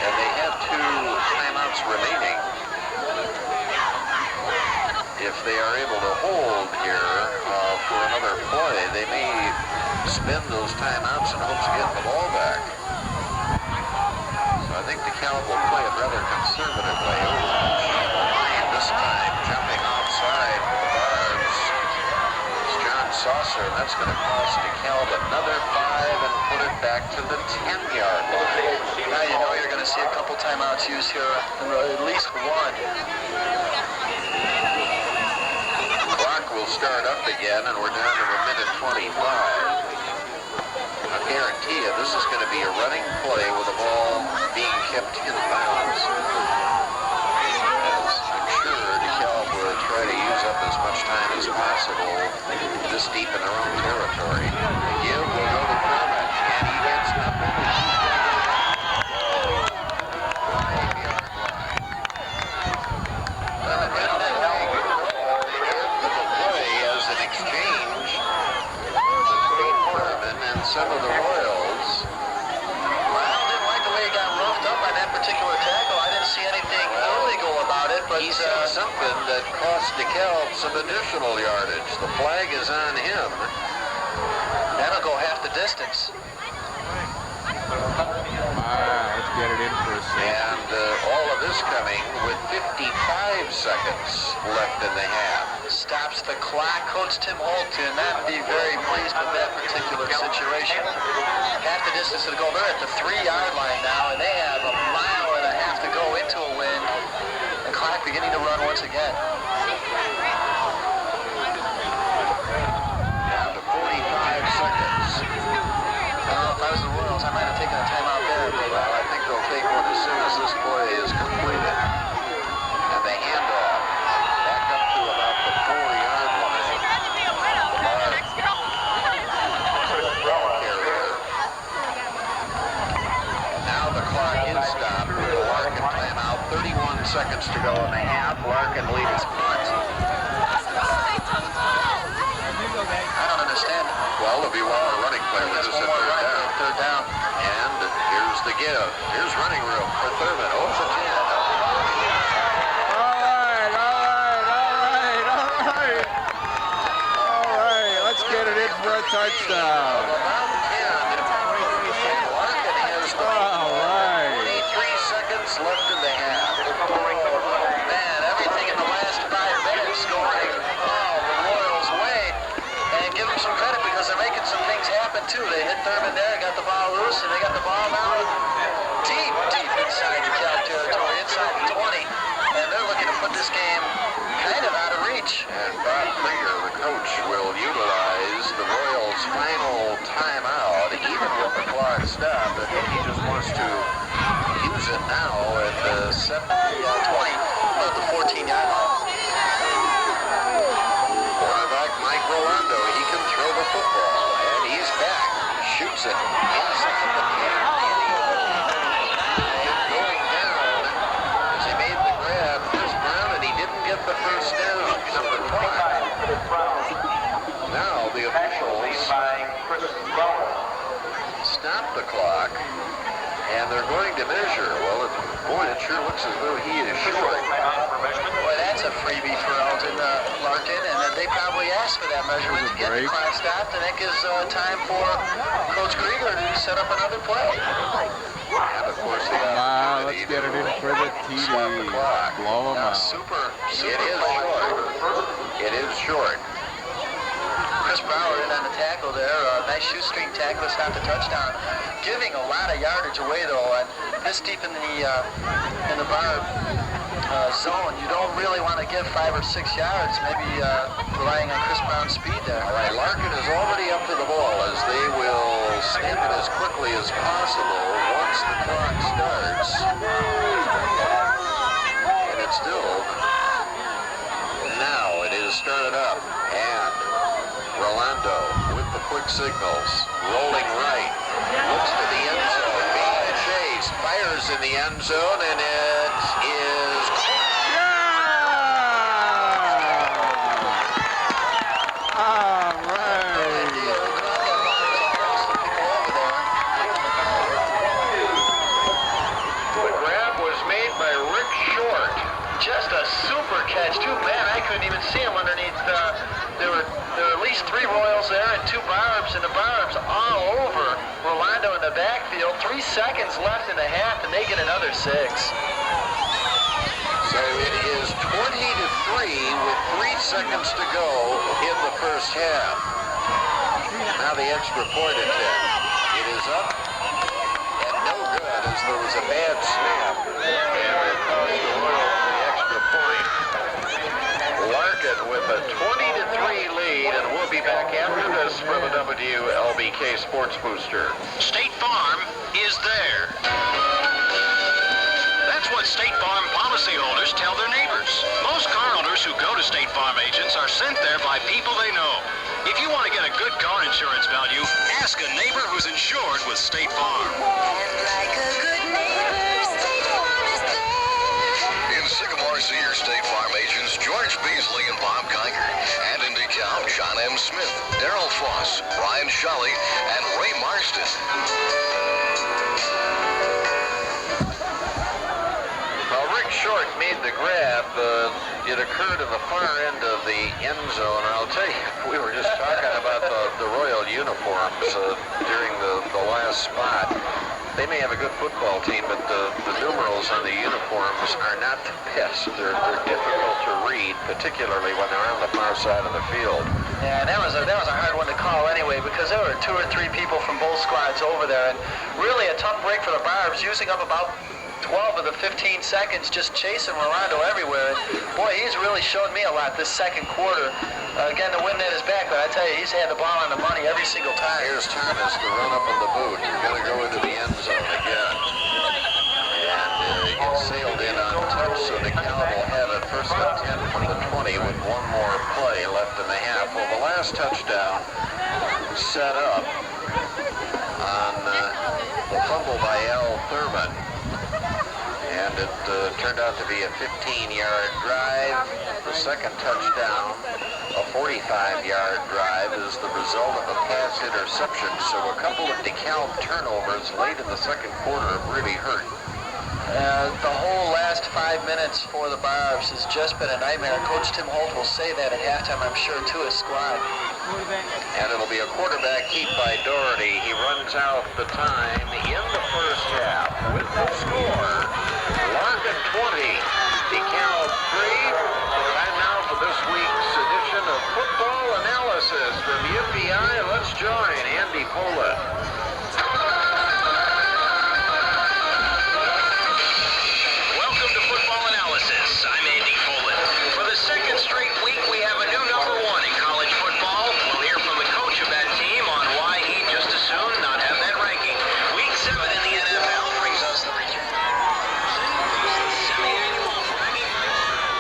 and they have 2 timeouts remaining. If they are able to hold here for another play, they may spend those timeouts in hopes of getting the ball back. So I think the Kalb will play it rather conservatively. And this time, jumping offside for the Barbs is John Saucer, and that's going to cost the Kalb another 5 and put it back to the 10-yard line. Now you know you're going to see a couple timeouts used here, at least one. Clock will start up again, and we're down to a minute 25. I guarantee you this is going to be a running play with the ball being kept in bounds. As I'm sure the Kalb will try to use up as much time as possible this deep in their own territory. The give will go to Kermit, and he gets nothing. Some of the Royals. Well, didn't like the way he got roughed up by that particular tackle. I didn't see anything illegal about it, but he said something that cost the Kalb some additional yardage. The flag is on him. That'll go half the distance. Let's get it in for a second. And all of this coming with 55 seconds left in the half. Stops the clock. Coach Tim Lichner not be very pleased with that particular situation. Half the distance to go. They're at the 3-yard line now, and they have a mile and a half to go into a win. The clock beginning to run once again. Down to 45 seconds. I don't know if I was the Royals, I might have taken a timeout there. But well, I think they'll take one as soon as this play is completed. And the handoff back up to about the 4-yard line. Carrier. Now the clock is stopped with the Larkin timeout. 31 seconds to go in the half. Larkin leads his punt. I don't understand it. Well, if you want a running play with this at Third down. And here's the give. Here's running room for Thurman. Oh, it's a 10. All right. Let's get it in for a touchdown. About 10. Larkin has the All right. 23 seconds left in the half. Man, everything in the last 5 minutes going the Royals' way. And give them some credit because they're making some things happen too. They hit Thurman there, got the ball loose, and they got the ball now deep inside the Kalb territory, inside the 20. And they're looking to put this game kind of out of reach. And Bob Krieger, the coach, will utilize the Royals' final timeout, even with the clock stopped. I think he just wants to use it now at the 20, About the 14-yard line. Quarterback Mike Rolando, he can throw the football, and he's back. Shoots it inside the 10. Going down as he made the grab. Chris Brown, and he didn't get the first down. Number 5. Now the officials stop the clock, and they're going to measure. Well, it sure looks as though he is short. Boy, that's a freebie for Elgin, Larkin, and they probably asked for that measurement to get the clock stopped, and that gives time for Coach Krieger to set up another play. And of course, Let's get it in for the TD. Blow him out. Super It is short. It is short. Chris Brower in on the tackle there. Nice shoestring tackle to stop the touchdown. Giving a lot of yardage away though, and this deep in the Barb zone, you don't really want to give 5 or 6 yards. Maybe relying on Chris Brown's speed there. All right, Larkin is already up to the ball as they will snap it as quickly as possible once the clock starts. And it's still now. It is started up, and Rolando with the quick signals, rolling right, looks to the end zone, being chased, fires in the end zone, and it is All right. the grab was made by Rick Short. Just a super catch, too bad I couldn't even see him underneath. There were at least 3 Royals there and 2 Barbs, and the Barbs all over Rolando in the backfield. 3 seconds left in the half to make it another 6. So it is 20-3 with 3 seconds to go in the first half. Now the extra point attempt. It is up and no good as there was a bad snap. And it cost the Royals the extra point. Larkin with a 20-3 lead, and we'll be back after this for the WLBK Sports Booster. State Farm is there. That's what State Farm policyholders tell their neighbors. Most car owners who go to State Farm agents are sent there by people they know. If you want to get a good car insurance value, ask a neighbor who's insured with State Farm. And like a good neighbor, State Farm is there. In Sycamore, see your State Farm agents George Beasley and Bob Kiger. And in DeKalb, John M. Smith, Darrell Foss, Brian Shelley, and Ray Marston. Well, Rick Short made the grab. It occurred in the far end of the end zone. I'll tell you, we were just talking about the Royal uniforms during the last spot. They may have a good football team, but the numerals on the uniforms are not the best. They're difficult to read, particularly when they're on the far side of the field. Yeah, that was a hard one to call anyway, because there were 2 or 3 people from both squads over there, and really a tough break for the Barbs, using up about 12 of the 15 seconds just chasing Rolando everywhere. Boy, he's really showed me a lot this second quarter. Again, the wind at his back, but I tell you, he's had the ball on the money every single time. Here's Thomas to run up in the boot. He's going to go into the end zone again. And it sailed in untouched, so the Kalb will have it first and 10 from the 20 with 1 more play left in the half. Well, the last touchdown set up on the fumble by Al Thurman. And it turned out to be a 15-yard drive. The second touchdown, a 45-yard drive, is the result of a pass interception. So a couple of DeKalb turnovers late in the second quarter have really hurt. The whole last 5 minutes for the Barbs has just been a nightmare. Coach Tim Holt will say that at halftime, I'm sure, to his squad. And it'll be a quarterback keep by Doherty. He runs out the time in the first half with the score. Larkin 20, DeKalb 3. And now for this week's edition of Football Analysis from UPI, let's join Andy Pola. Welcome to Football Analysis. I'm Andy Foley. For the second straight week, we have a new number 1 in college football. We'll hear from the coach of that team on why he'd just as soon not have that ranking. Week 7 in the NFL brings us the return. Semi-annual bragging rights.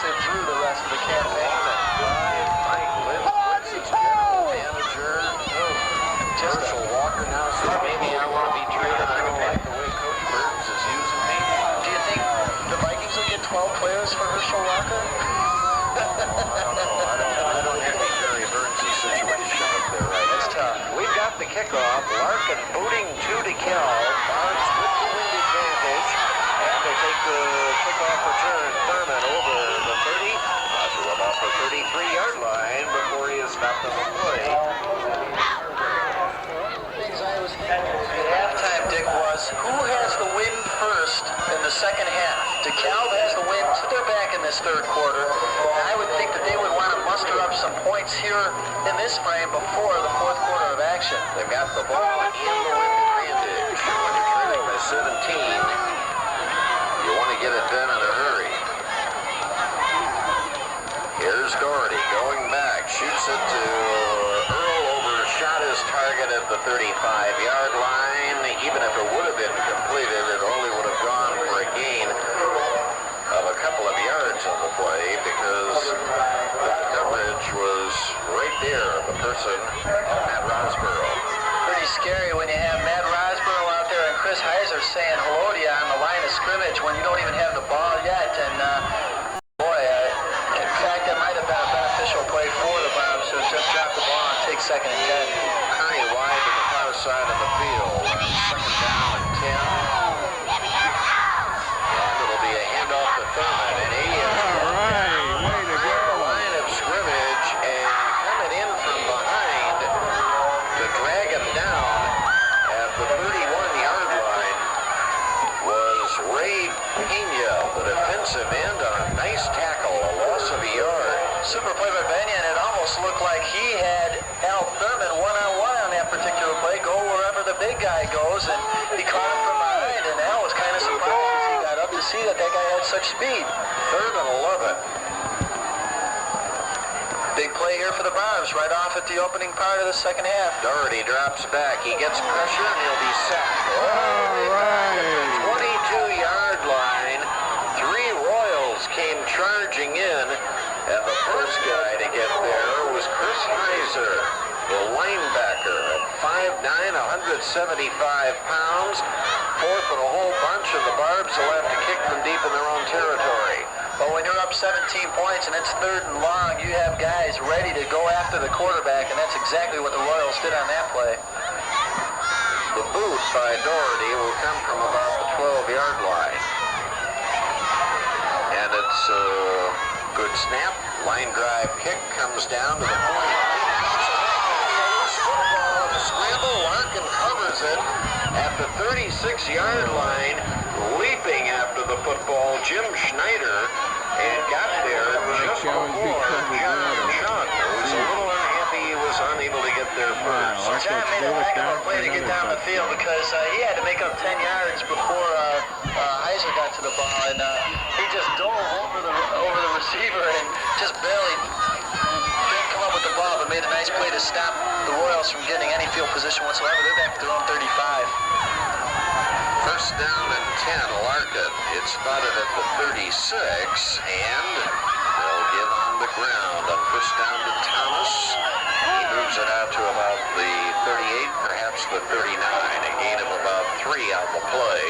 sit through the rest of the campaign. Mike Lichner, general manager. Just Herschel Walker now says maybe I want to be traded. I don't like the way Coach Barbs is using me. Do you think the Vikings will get 12 players for Herschel Walker? I don't envy Jerry Burns' situation up there right That's now. tough. We've got the kickoff. Larkin booting to Kalb. Barbs with the wind advantage. And they take the kickoff return. Thurman over the 30 to about the 33-yard line before he is stopped on the play. Things I was thinking at halftime, Dick, was who has the win first in the second half? DeKalb has the win, so they're back in this third quarter. And I would think that they would want to muster up some points here in this frame before the fourth quarter of action. They've got the ball in the wind advantage. When you're trailing by 17, you want to get it done in a hurry. Here's Doherty going back, shoots it to Earl, overshot his target at the 35-yard line. Even if it would have been completed, it only would have gone for a gain of a couple of yards on the play because the coverage was right there, the person of Matt Rosborough. Pretty scary when you have Matt Rosborough out there and Chris Heiser saying hello to you on the line of scrimmage when you don't even have the ball yet. And in fact, that might have been a beneficial play for the Barbs to just drop the ball and take 2nd and 10. Kearney wide to the far side of the field. 2nd down and 10. And it'll be a handoff to Thurman. And he is All right, way to go. line of scrimmage and coming in from behind to drag him down at the 31-yard line was Ray Pena, the defensive end, on a nice tackle, a loss of a yard. Super play by Benyon, and it almost looked like he had Al Thurman one-on-one on that particular play. Go wherever the big guy goes, and he caught him from behind, and Al was kind of surprised as he got up to see that guy had such speed. 3rd and 11. Big play here for the Barbs right off at the opening part of the second half. Doherty drops back. He gets pressure, and he'll be sacked. All right. 22-yard line. 3 Royals came charging in, and the first guy to get there was Chris Heiser, the linebacker at 5'9", 175 pounds. Fourth and a whole bunch, and the Barbs will have to kick from deep in their own territory. But when you're up 17 points and it's 3rd and long, you have guys ready to go after the quarterback, and that's exactly what the Royals did on that play. The boot by Doherty will come from about the 12-yard line. And it's a good snap. Line drive kick comes down to the 40. Football on the scramble. Larkin covers it at the 36-yard line. Leaping after the football, Jim Schneider, and got there just before John Chung, who was a little unhappy he was unable to get there first. Wow, John made a heck of a play to get down the field because he had to make up 10 yards before Heiser got to the ball, and he just dove over the receiver and just barely didn't come up with the ball, but made a nice play to stop the Royals from getting any field position whatsoever. They're back at their own 35. First down and 10, Larkin. It's spotted at the 36, and they'll give on the ground on first down to Thomas. He moves it out to about the 38, perhaps the 39, a gain of about 3 on the play.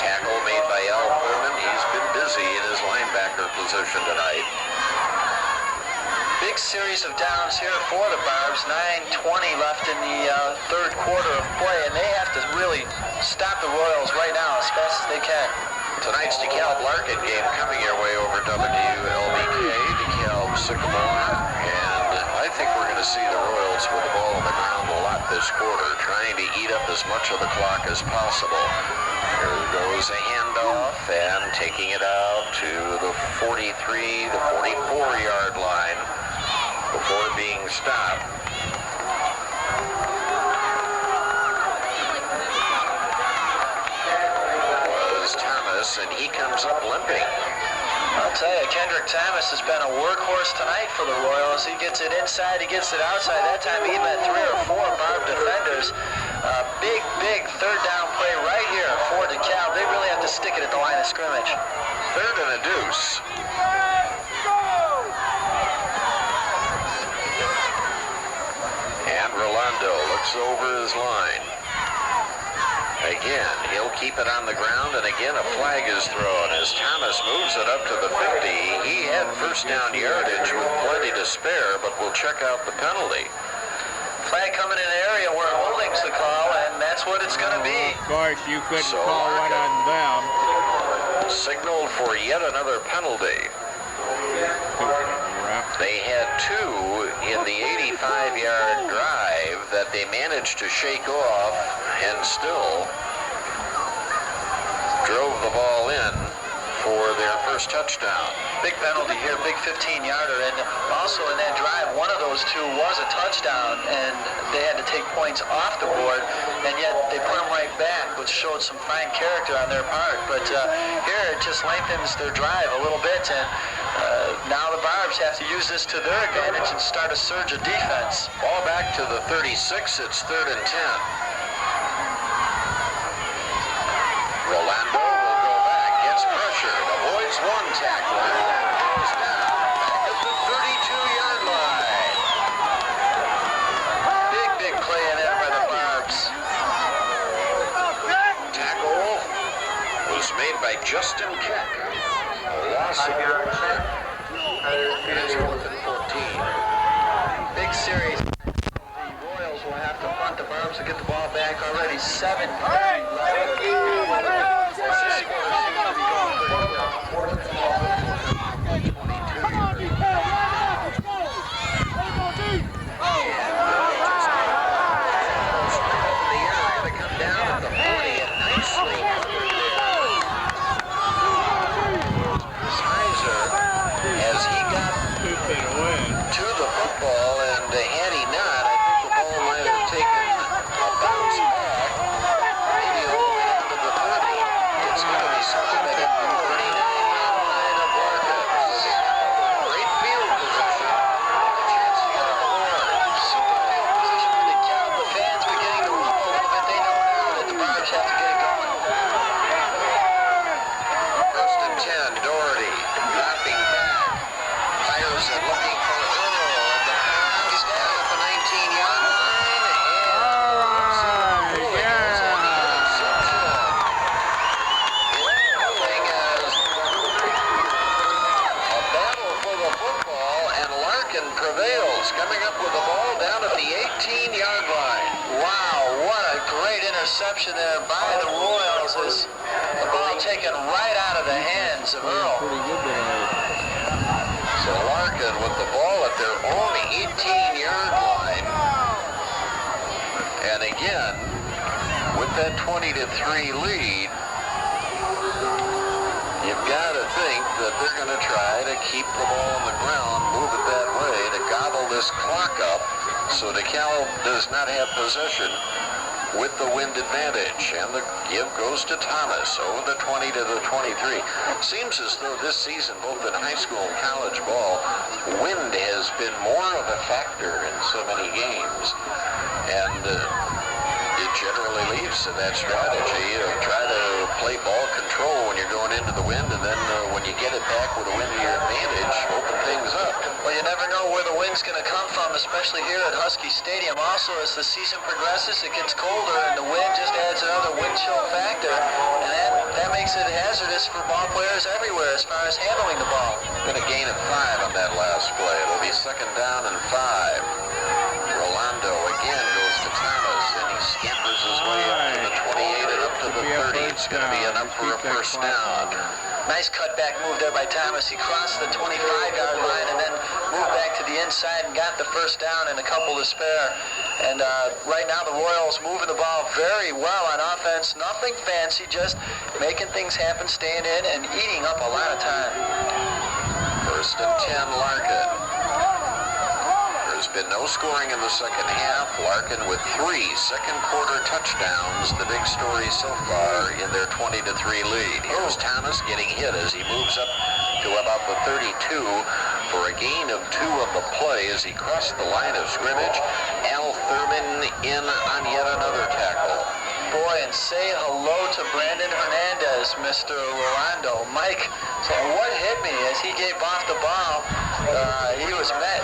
Tackle made by Al Thurman. He's been busy in his linebacker position tonight. Big series of downs here for the Barbs. 9:20 left in the third quarter of play, and they have to really stop the Royals right now as fast as they can. Tonight's DeKalb Larkin game coming your way over WLBK, DeKalb Sycamore, and I think we're going to see the Royals with the ball on the ground a lot this quarter, trying to eat up as much of the clock as possible. Here goes a handoff, and taking it out to the 43, the 44-yard line before being stopped. Was Thomas, and he comes up limping. I'll tell you, Kendrick Thomas has been a workhorse tonight for the Royals. He gets it inside, he gets it outside. That time he met 3 or 4 Barb defenders. Big third down play right here for DeKalb. They really have to stick it at the line of scrimmage. 3rd and a deuce. over his line. Again, he'll keep it on the ground, and again a flag is thrown as Thomas moves it up to the 50. He had first down yardage with plenty to spare, but we'll check out the penalty. Flag coming in an area where holding's the call, and that's what it's going to be. Of course, you couldn't So call one on them. Signaled for yet another penalty. They had two in the 85-yard drive that they managed to shake off and still drove the ball in for their first touchdown. Big penalty here, big 15-yarder, and also in that drive, one of those two was a touchdown, and they had to take points off the board, and yet they put them right back, which showed some fine character on their part. But here it just lengthens their drive a little bit, and now the Barbs have to use this to their advantage and start a surge of defense. Ball back to the 36. It's 3rd and 10. Rolando will go back, gets pressured, avoids one tackle, and goes down back at the 32-yard line. Big play in there by the Barbs. Tackle was made by Justin Keck. A loss of 10. And it's 4th and 14. Big series. The Royals will have to punt. The Barbs will get the ball back already. 7. To the football, and had he not, I think the ball might have taken a bounce back, maybe all the way into the 30. It's going to be something like at the 39-yard line of Larkin. Great field position, a chance to get on the board. Super field position for the Kalb. The fans beginning to rumble a little bit. They know now that the Barbs have to get it going. 1st and 10, Doherty dropping back, fires it looking for prevails, coming up with the ball down at the 18-yard line. Wow, what a great interception there by the Royals. As the ball taken right out of the hands of Earl. So Larkin with the ball at their own 18-yard line. And again, with that 20-3 lead, you've got to think that they're going to try to keep the ball on the ground, move it that way to gobble this clock up so the Kalb does not have possession with the wind advantage. And the give goes to Thomas over the 20 to the 23. Seems as though this season, both in high school and college ball, wind has been more of a factor in so many games. And it generally leads to that strategy of try to play ball control when you're going into the wind, and then when you get it back with the wind to your advantage, open things up. Well, you never know where the wind's going to come from, especially here at Husky Stadium. Also, as the season progresses, it gets colder, and the wind just adds another wind chill factor, and that makes it hazardous for ball players everywhere as far as handling the ball. Been a gain of 5 on that last play. It'll be 2nd down and 5. Rolando again goes to Thomas, and he scampers his way up to the 28 and up to the 30. It's going to be enough for a first down. Nice cutback move there by Thomas. He crossed the 25-yard line and then moved back to the inside and got the first down and a couple to spare. And right now the Royals moving the ball very well on offense. Nothing fancy, just making things happen, staying in, and eating up a lot of time. 1st and 10, Larkin. There's been no scoring in the second half. Larkin with 3 second-quarter touchdowns, the big story so far in their 20-3 lead. Here's Thomas getting hit as he moves up to about the 32 for a gain of 2 on the play as he crossed the line of scrimmage. Al Thurman in on yet another tackle. Boy, and and say hello to Brandon Hernandez, Mr. Rolando. Mike said, what hit me as he gave off the ball? He was met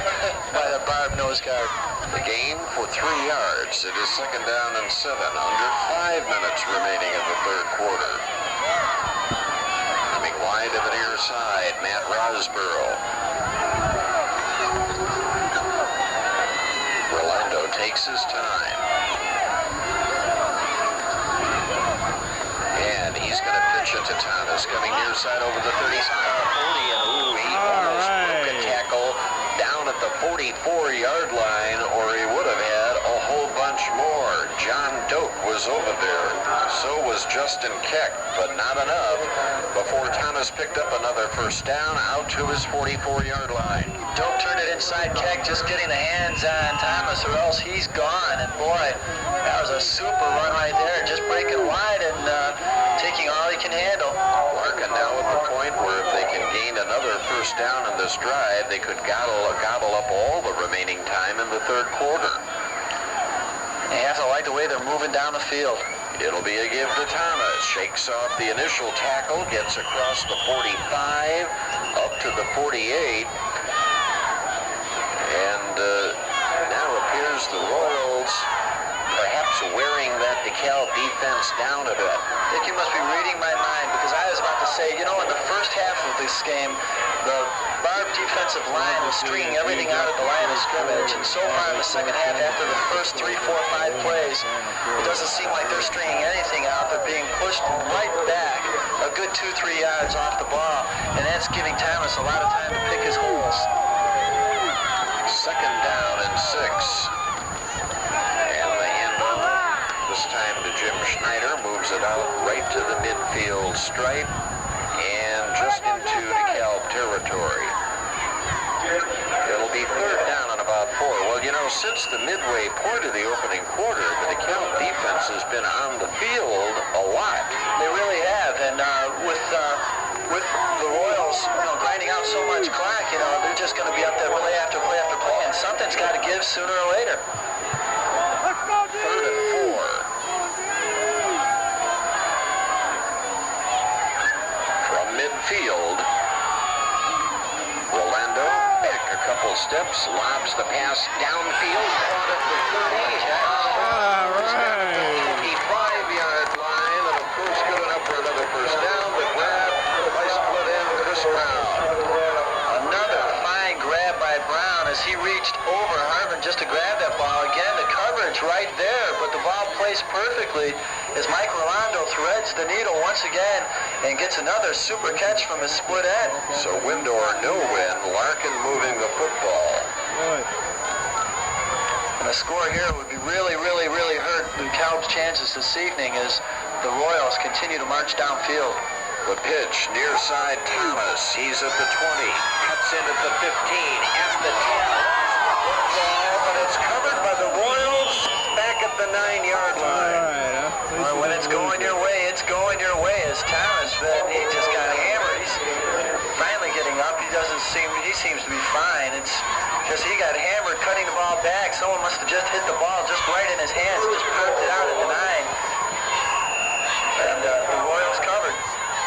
by the Barb nose guard. The gain for 3 yards. It is 2nd down and 7. Under 5 minutes remaining in the third quarter. Coming wide to the near side, Matt Rosborough. Rolando takes his time. And he's going to pitch it to Thomas. Coming near side over the 30, 40, and ooh, he almost broke a tackle down at the 44-yard line, or he would have had a whole bunch more. John Doak was over there. So was Justin Keck, but not enough before Thomas picked up another first down out to his 44-yard line. Doak turned it inside. Keck just getting the hands on Thomas, or else he's gone. And boy, that was a super run right there, just breaking wide and taking all he can handle. Larkin now at the point where if they can gain another first down in this drive, they could gobble up all the remaining time in the third quarter. You have to like the way they're moving down the field. It'll be a give to Thomas. Shakes off the initial tackle, gets across the 45, up to the 48. And now appears the Royals perhaps wearing that DeKalb defense down a bit. I think you must be reading my mind, because I was about to say, you know, in the first half of this game, the Barb defensive line was stringing everything out at the line of scrimmage, and so far in the second half, after the first 3, 4, 5 plays, it doesn't seem like they're stringing anything out. They're being pushed right back a good 2-3 yards off the ball, and that's giving Thomas a lot of time to pick his holes. 2nd down and 6. This time to Jim Schneider, moves it out right to the midfield stripe and just into DeKalb territory. It'll be 3rd down and about 4. Well, you know, since the midway point of the opening quarter, the DeKalb defense has been on the field a lot. They really have, and with the Royals, you know, grinding out so much clock, you know, they're just going to be up there play after play after play, and something's got to give sooner or later. 3rd and 4. From midfield, Rolando back a couple steps, lobs the pass downfield, caught at the 30. All right. 25-yard line, and of course good enough for another first down. The grab by split end Chris Brown. Another fine grab by Brown as he reached over Harvin just to grab that ball. Again, the coverage right there, but the ball placed perfectly as Mike Rolando threads the needle once again and gets another super catch from his split end. So win or no win, Larkin moving the football. And a score here would be really hurt DeKalb's chances this evening as the Royals continue to march downfield. The pitch, near side Thomas. He's at the 20, cuts in at the 15, at the 10. But it's covered by the Royals back at the 9-yard line. Well, when it's going your way, it's going your way. As Thomas, he just got hammered. He's finally getting up. He seems to be fine. It's just he got hammered cutting the ball back. Someone must have just hit the ball just right in his hands and just popped it out at the 9. And the Royals covered.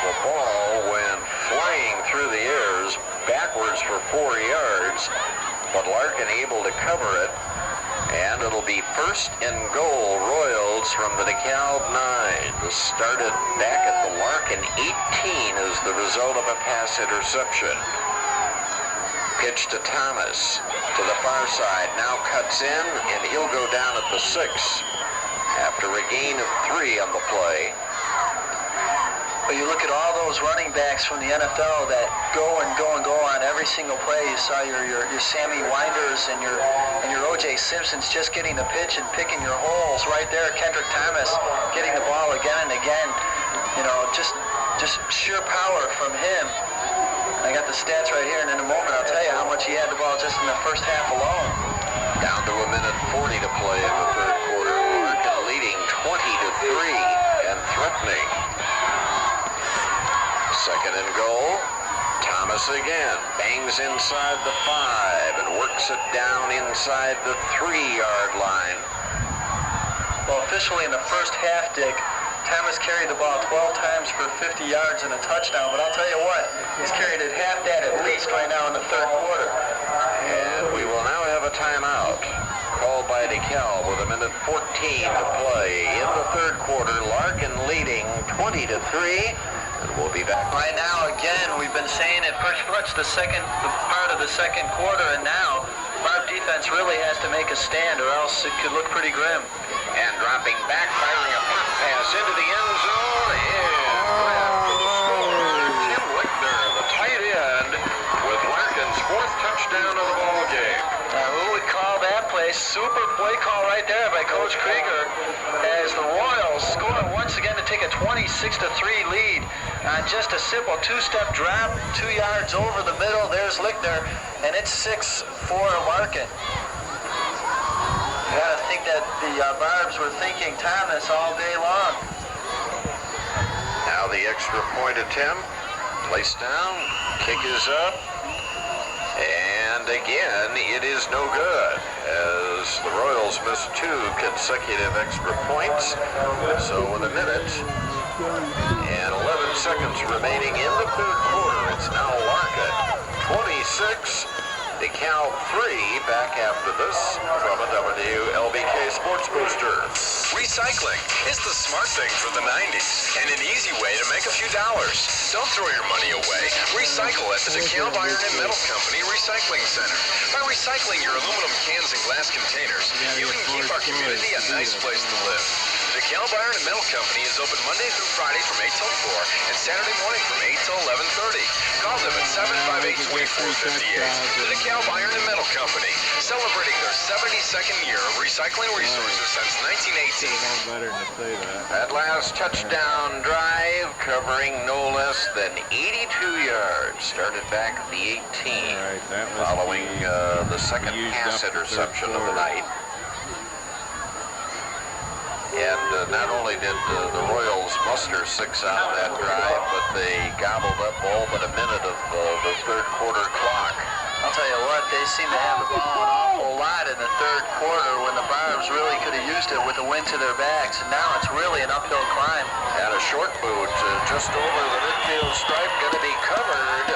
The ball went flying through the airs backwards for 4 yards, but Larkin able to cover it. And it'll be 1st and goal, Royals from the DeKalb 9. This started back at the Larkin 18 as the result of a pass interception. Pitch to Thomas to the far side, now cuts in, and he'll go down at the 6 after a gain of 3 on the play. But you look at all those running backs from the NFL that go on every single play. You saw your Sammy Winders and your O.J. Simpsons just getting the pitch and picking your holes right there. Kendrick Thomas getting the ball again and again. You know, just sheer power from him. I got the stats right here, and in a moment I'll tell you how much he had the ball just in the first half alone. Down to a minute 40 to play in the third quarter. Larkin leading 20-3 and threatening. 2nd and goal. Thomas again bangs inside the 5 and works it down inside the 3-yard line. Well, officially in the first half, Dick, Thomas carried the ball 12 times for 50 yards and a touchdown, but I'll tell you what, he's carried it half that at least right now in the third quarter. And we will now have a timeout called by Kalb with 1:14 to play in the third quarter. Larkin leading 20-3, and we'll be back. Right now, again, we've been saying it pretty much the part of the second quarter, and now Barb defense really has to make a stand, or else it could look pretty grim. And dropping back, firing a pop pass into the end zone, and grabbed for the score. Tim Lichner, the tight end, with Larkin's 4th touchdown of the ball game. Who would call that play? Super play call right there by Coach Krieger, as the Royals score once again to take a 26-3 lead on just a simple 2-step drop, 2 yards over the middle. There's Lichner, and it's 6-4 Larkin. You gotta think that the Barbs were thinking Thomas all day long. Now the extra point attempt, placed down, kick is up, and again it is no good, as the Royals missed 2 consecutive extra points. So with a minute and 11 seconds remaining in the third quarter, it's now Larkin 26, Kalb 3. Back after this from a WLBK Sports Booster. Recycling is the smart thing for the 90s and an easy way to make a few dollars. Don't throw your money away. Recycle at the Kalb Iron and Metal Company Recycling Center. By recycling your aluminum cans and glass containers, you can keep our community a nice place to live. The Kalb Iron and Metal Company is open Monday through Friday from 8 till 4 and Saturday morning from 8 till 11:30. Call them at 758-2458. The Kalb Iron and Metal Company, celebrating their 72nd year of recycling resources since 1918. Better to say that. That last touchdown drive covering no less than 82 yards. Started back at the 18, following the second pass interception of the night. And not only did the Royals muster 6 on that drive, but they gobbled up all but a minute of the third quarter clock. I'll tell you what, they seem to have the ball an awful lot in the third quarter when the Barbs really could have used it with a wind to their backs. And now it's really an uphill climb. And a short boot just over the midfield stripe, going to be covered,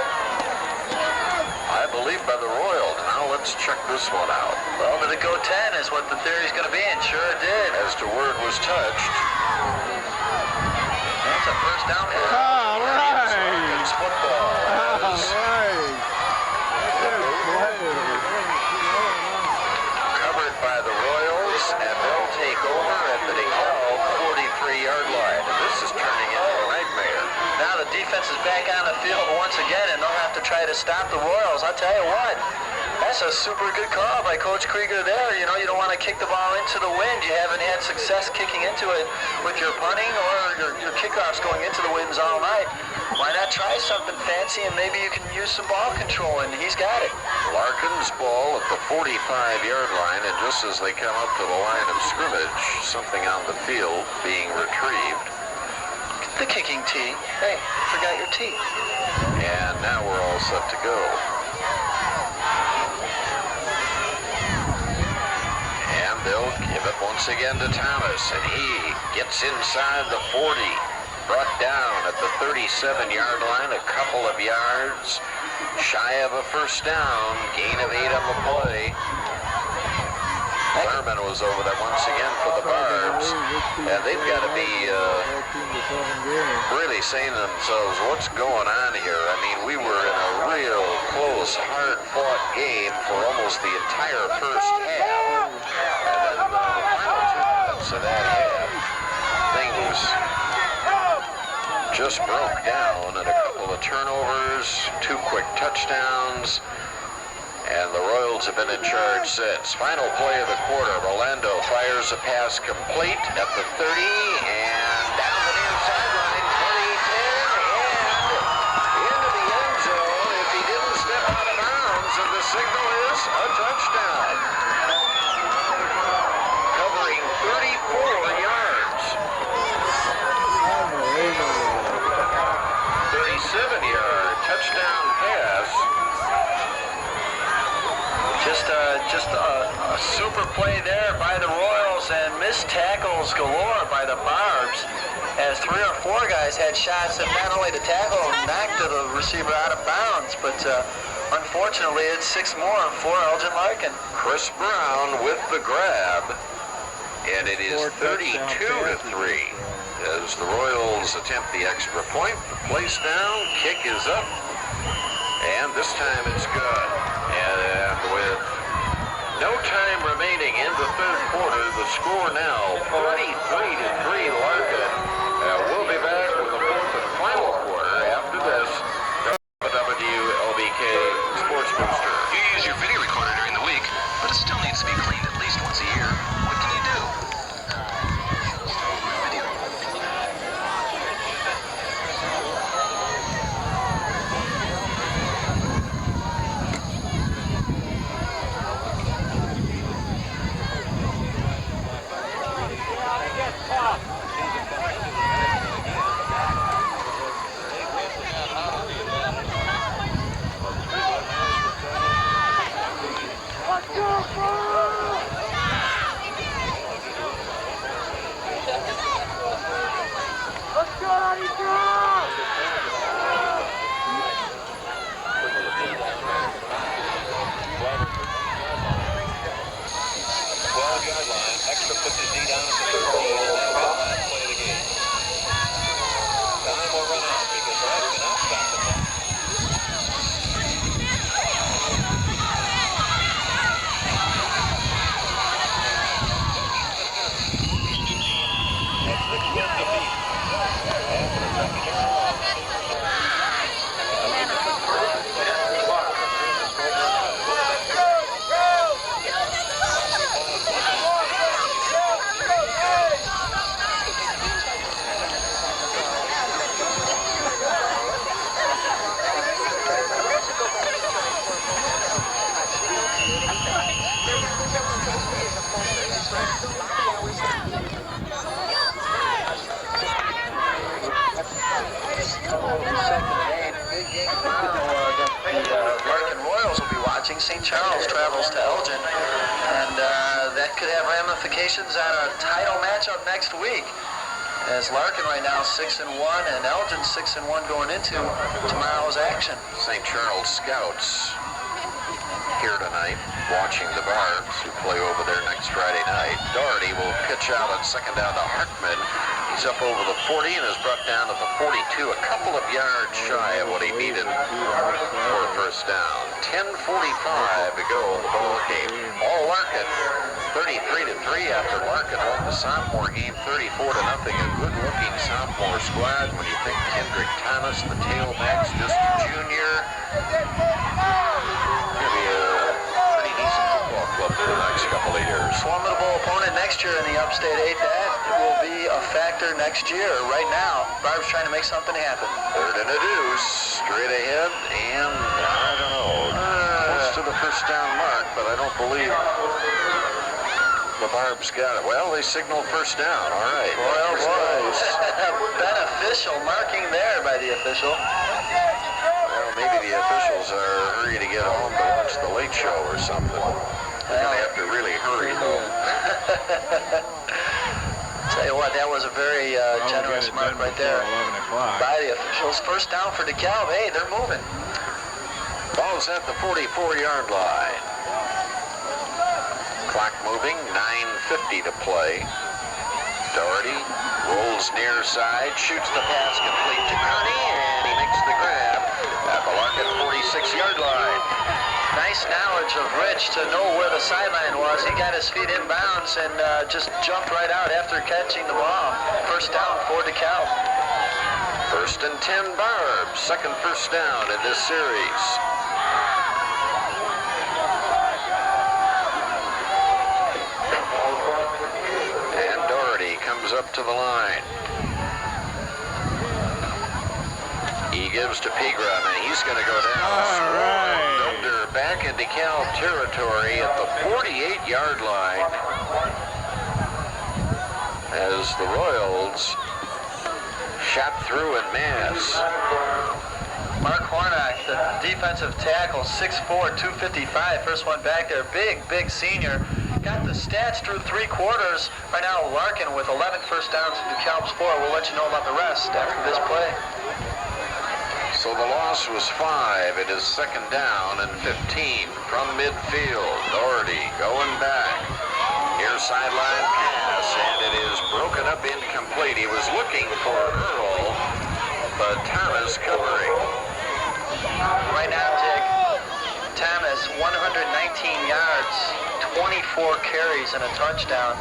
I believe, by the Royals. Now let's check this one out. Well, did it go 10 is what the theory's going to be, and sure it did. As to word was touched. That's a first down for All right. Larkin's football. All right. Covered by the Royals, and they'll take over at the Kalb 43-yard line. And this is turning into a nightmare. Now the defense is back on the field once again, and they'll have to try to stop the Royals. I'll tell you what, that's a super good call by Coach Krieger there. You know, you don't want to kick the ball into the wind. You haven't had success kicking into it with your punting or your kickoffs going into the winds all night. Why not try something fancy, and maybe you can use some ball control, and he's got it. Larkin's ball at the 45-yard line, and just as they come up to the line of scrimmage, something on the field being retrieved. The kicking tee. Hey, forgot your tee. And now we're all set to go. And they'll give it once again to Thomas, and he gets inside the 40. Brought down at the 37-yard line, a couple of yards shy of a first down. Gain of 8 on the play. Thurman was over there once again for the Barbs, and they've got to be really saying to themselves, what's going on here? I mean, we were in a real close, hard-fought game for almost the entire first half, and then the final 2 minutes of that half, things just broke down, and a couple of turnovers, 2 quick touchdowns, and the Royals have been in charge since. Final play of the quarter, Rolando fires a pass complete at the 30, and down the near sideline, 20-10, and into the end zone if he didn't step out of bounds, and the signal is a touchdown. Covering 34 yards. 37-yard touchdown pass. Just a super play there by the Royals, and missed tackle tackles galore by the Barbs, as 3 or 4 guys had shots that not only the tackle knocked the receiver out of bounds, but unfortunately it's 6 more for Elgin Larkin. Chris Brown with the grab, and it is 32-3 as the Royals attempt the extra point. The place down, kick is up, and this time it's good. And with no time remaining in the third quarter, the score now 33-3 Larkin. We'll be back with the fourth and final quarter after this. WLBK Sports Booster. You use your video recorder during the week, but it still needs to be cleaned at least once a year. What can you do? Video. Extra puts his knee down at the 13 and that will not play the game. Time will run out because Larkin cannot stop the ball. That's 6 wins apiece. After the second year. Larkin Royals will be watching. St. Charles travels to Elgin, and that could have ramifications on a title matchup next week, as Larkin right now 6-1 and Elgin 6-1 going into tomorrow's action. St. Charles Scouts here tonight watching the Barbs, who play over there next Friday night. Doherty will pitch out on second down to Hartman. He's up over the 40 and is brought down to the 42, a couple of yards shy of what he needed for a first down. 10:45 to go in the ball game. All Larkin, 33-3 after Larkin won the sophomore game 34-0. A good-looking sophomore squad when you think Kendrick Thomas, the tailback's just a junior. Gonna be a pretty decent football club for the next couple of years. Formidable opponent next year in the Upstate 8. That will be a factor next year. Right now, Barb's trying to make something happen. Third and a deuce, straight ahead, and I don't know, close to the first down mark, but I don't believe the Barbs got it. Well, they signaled first down. All right. Well, beneficial marking there by the official. Well, maybe the officials are hurry to get home to watch the Late Show or something. They're going to have to really hurry, though. Tell you what, that was a very generous mark right there by the officials. First down for DeKalb. Hey, they're moving. Ball's at the 44-yard line. Clock moving, 9:50 to play. Doherty rolls near side, shoots the pass complete to Kearney, and he makes the grab at the Larkin 46-yard line. Nice knowledge of Rich to know where the sideline was. He got his feet inbounds and just jumped right out after catching the ball. First down for DeKalb. First and 10 Barbs. Second first down in this series. And Doherty comes up to the line. He gives to Pegram, and he's going to go down. All right. Builder back in DeKalb territory at the 48-yard line as the Royals shot through en masse. Mark Hornock, the defensive tackle, 6'4", 255, first one back there. Big senior. got the stats through 3 quarters. Right now, Larkin with 11 first downs to Kalb's 4. We'll let you know about the rest after this play. So the loss was 5. It is second down and 15 from midfield. Doherty going back. Near sideline pass, and it is broken up incomplete. He was looking for Earl, but Thomas covering. Right now, Dick, Thomas, 119 yards, 24 carries, and a touchdown.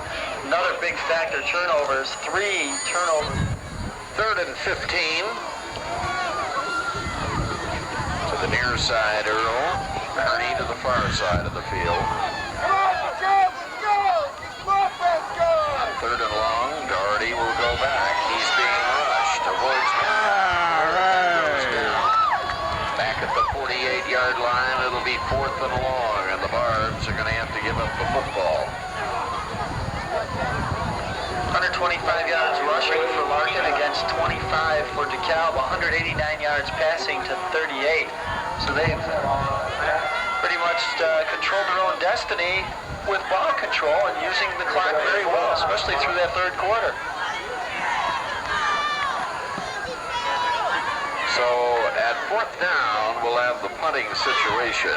Another big factor, turnovers, 3 turnovers. Third and 15. To the near side, Earl. Ernie to the far side of the field. Third and long, Doherty will go back. He's being rushed. Avoids goes down. Back at the 48-yard line, it'll be 4th and long, and the Barbs are going to have to give up the football. 125 yards rushing for Larkin against 25 for DeKalb. 189 yards passing to 38. So they've pretty much controlled their own destiny with ball control and using the clock very well, especially through that 3rd quarter. So at 4th down, we'll have the punting situation.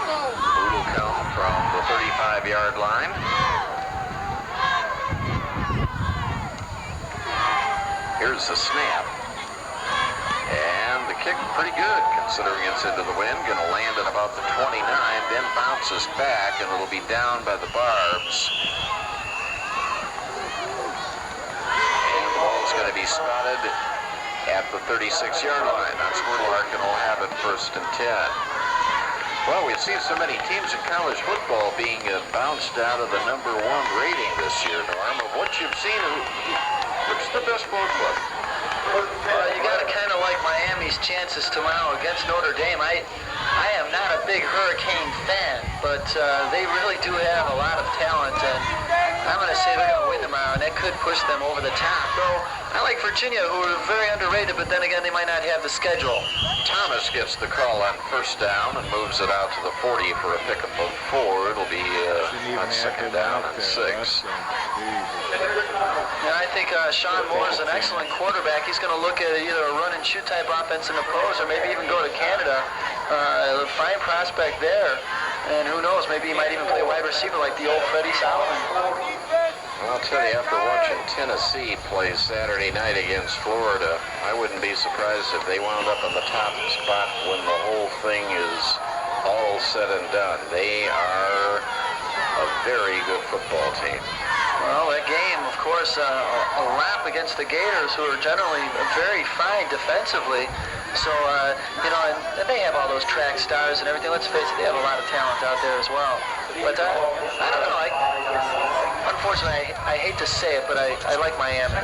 Boot will come from the 35-yard line. Here's the snap. And the kick pretty good, considering it's into the wind. Going to land at about the 29, then bounces back, and it'll be down by the Barbs. And the ball's going to be spotted at the 36-yard line. That's where Larkin will have it 1st and 10. Well, we've seen so many teams in college football being bounced out of the #1 rating this year, Norm. Of what you've seen, what's the best ball club? You got to kind of like Miami's chances tomorrow against Notre Dame. I am not a big Hurricane fan, but they really do have a lot of talent, and I'm going to say they're going to win tomorrow, and that could push them over the top. Though I like Virginia, who are very underrated, but then again, they might not have the schedule. Thomas gets the call on 1st down and moves it out to the 40 for a pickup of 4. It'll be on 2nd down and 6. And I think Sean Moore is an excellent quarterback. He's going to look at either a run-and-shoot type offense in the pros, or maybe even go to Canada. A fine prospect there. And who knows, maybe he might even play wide receiver like the old Freddie Solomon. Well, I'll tell you, after watching Tennessee play Saturday night against Florida, I wouldn't be surprised if they wound up in the top spot when the whole thing is all said and done. They are a very good football team. Well, that game, of course, a wrap against the Gators, who are generally very fine defensively. So, and they have all those track stars and everything. Let's face it, they have a lot of talent out there as well. But I don't know. Unfortunately, I hate to say it, but I like Miami.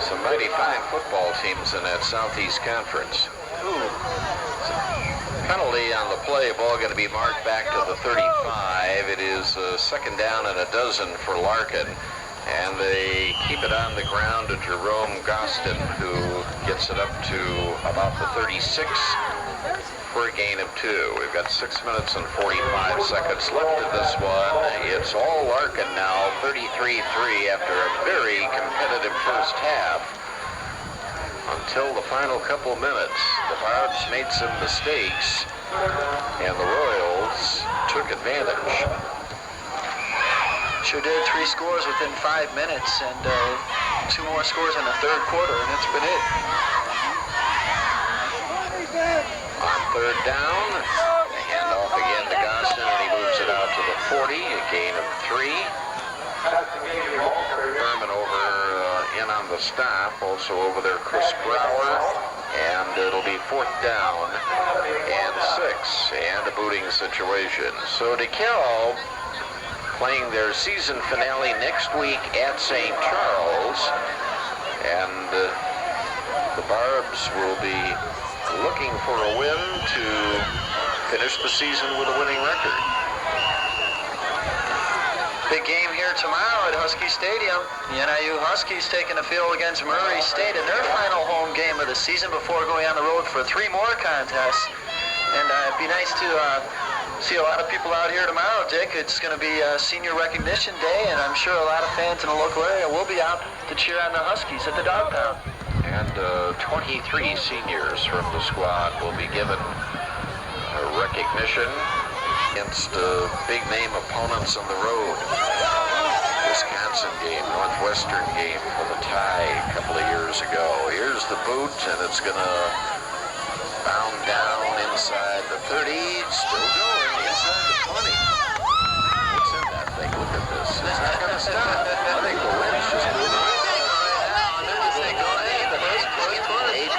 Some mighty fine football teams in that Southeast Conference. Penalty on the play, ball going to be marked back to the 35. It is 2nd down and a dozen for Larkin. And they keep it on the ground to Jerome Gostin, who gets it up to about the 36 for a gain of 2. We've got 6 minutes and 45 seconds left of this one. It's all Larkin now, 33-3 after a very competitive first half. Until the final couple minutes, the Barbs made some mistakes, and the Royals took advantage. Sure did. 3 scores within 5 minutes, and 2 more scores in the 3rd quarter, and it's been it. On 3rd down, a handoff again to Gostin, and he moves it out to the 40, a gain of 3. Berman over in on the stop, also over there Chris Brower, and it'll be 4th down and 6, and a booting situation. So DeKalb playing their season finale next week at St. Charles, and the Barbs will be looking for a win to finish the season with a winning record. Big game here tomorrow at Husky Stadium. The NIU Huskies taking the field against Murray State in their final home game of the season before going on the road for 3 more contests. And it'd be nice to See a lot of people out here tomorrow, Dick. It's going to be Senior Recognition Day, and I'm sure a lot of fans in the local area will be out to cheer on the Huskies at the Dog Pound. And 23 seniors from the squad will be given recognition against big-name opponents on the road. Wisconsin game, Northwestern game for the tie a couple of years ago. Here's the boot, and it's going to bound down inside the 30, still going inside the 20. What's in that thing? Look at this. It's not going to stop. I think the wind's just moving. 18.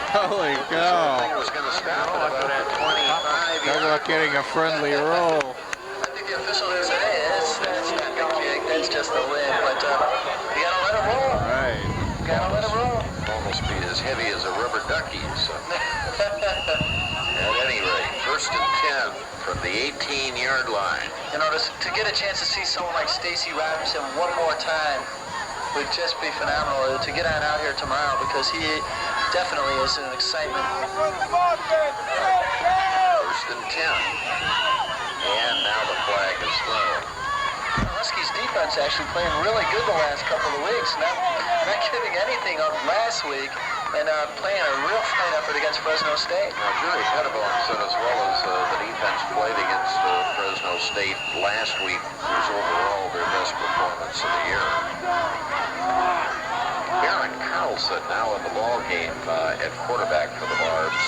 Holy cow. Something was going to stop at about 25. Talk about getting a friendly roll. I think the official there said, hey, that's not the kick, that's just the wind, but you got to let it roll. Right. You got to let it roll. Almost be as heavy as a rubber ducky. So. At any rate, 1st and 10 from the 18-yard line. You know, to get a chance to see someone like Stacy Robinson one more time would just be phenomenal to get on out here tomorrow, because he definitely is an excitement. 1st and 10. And now the flag is thrown. Huskies defense actually playing really good the last couple of weeks. Not giving anything up last week, and playing a real fight effort against Fresno State. Now, Jerry Pettibone said as well as the defense played against Fresno State last week was overall their best performance of the year. Aaron Carlson now in the ball game at quarterback for the Barbs.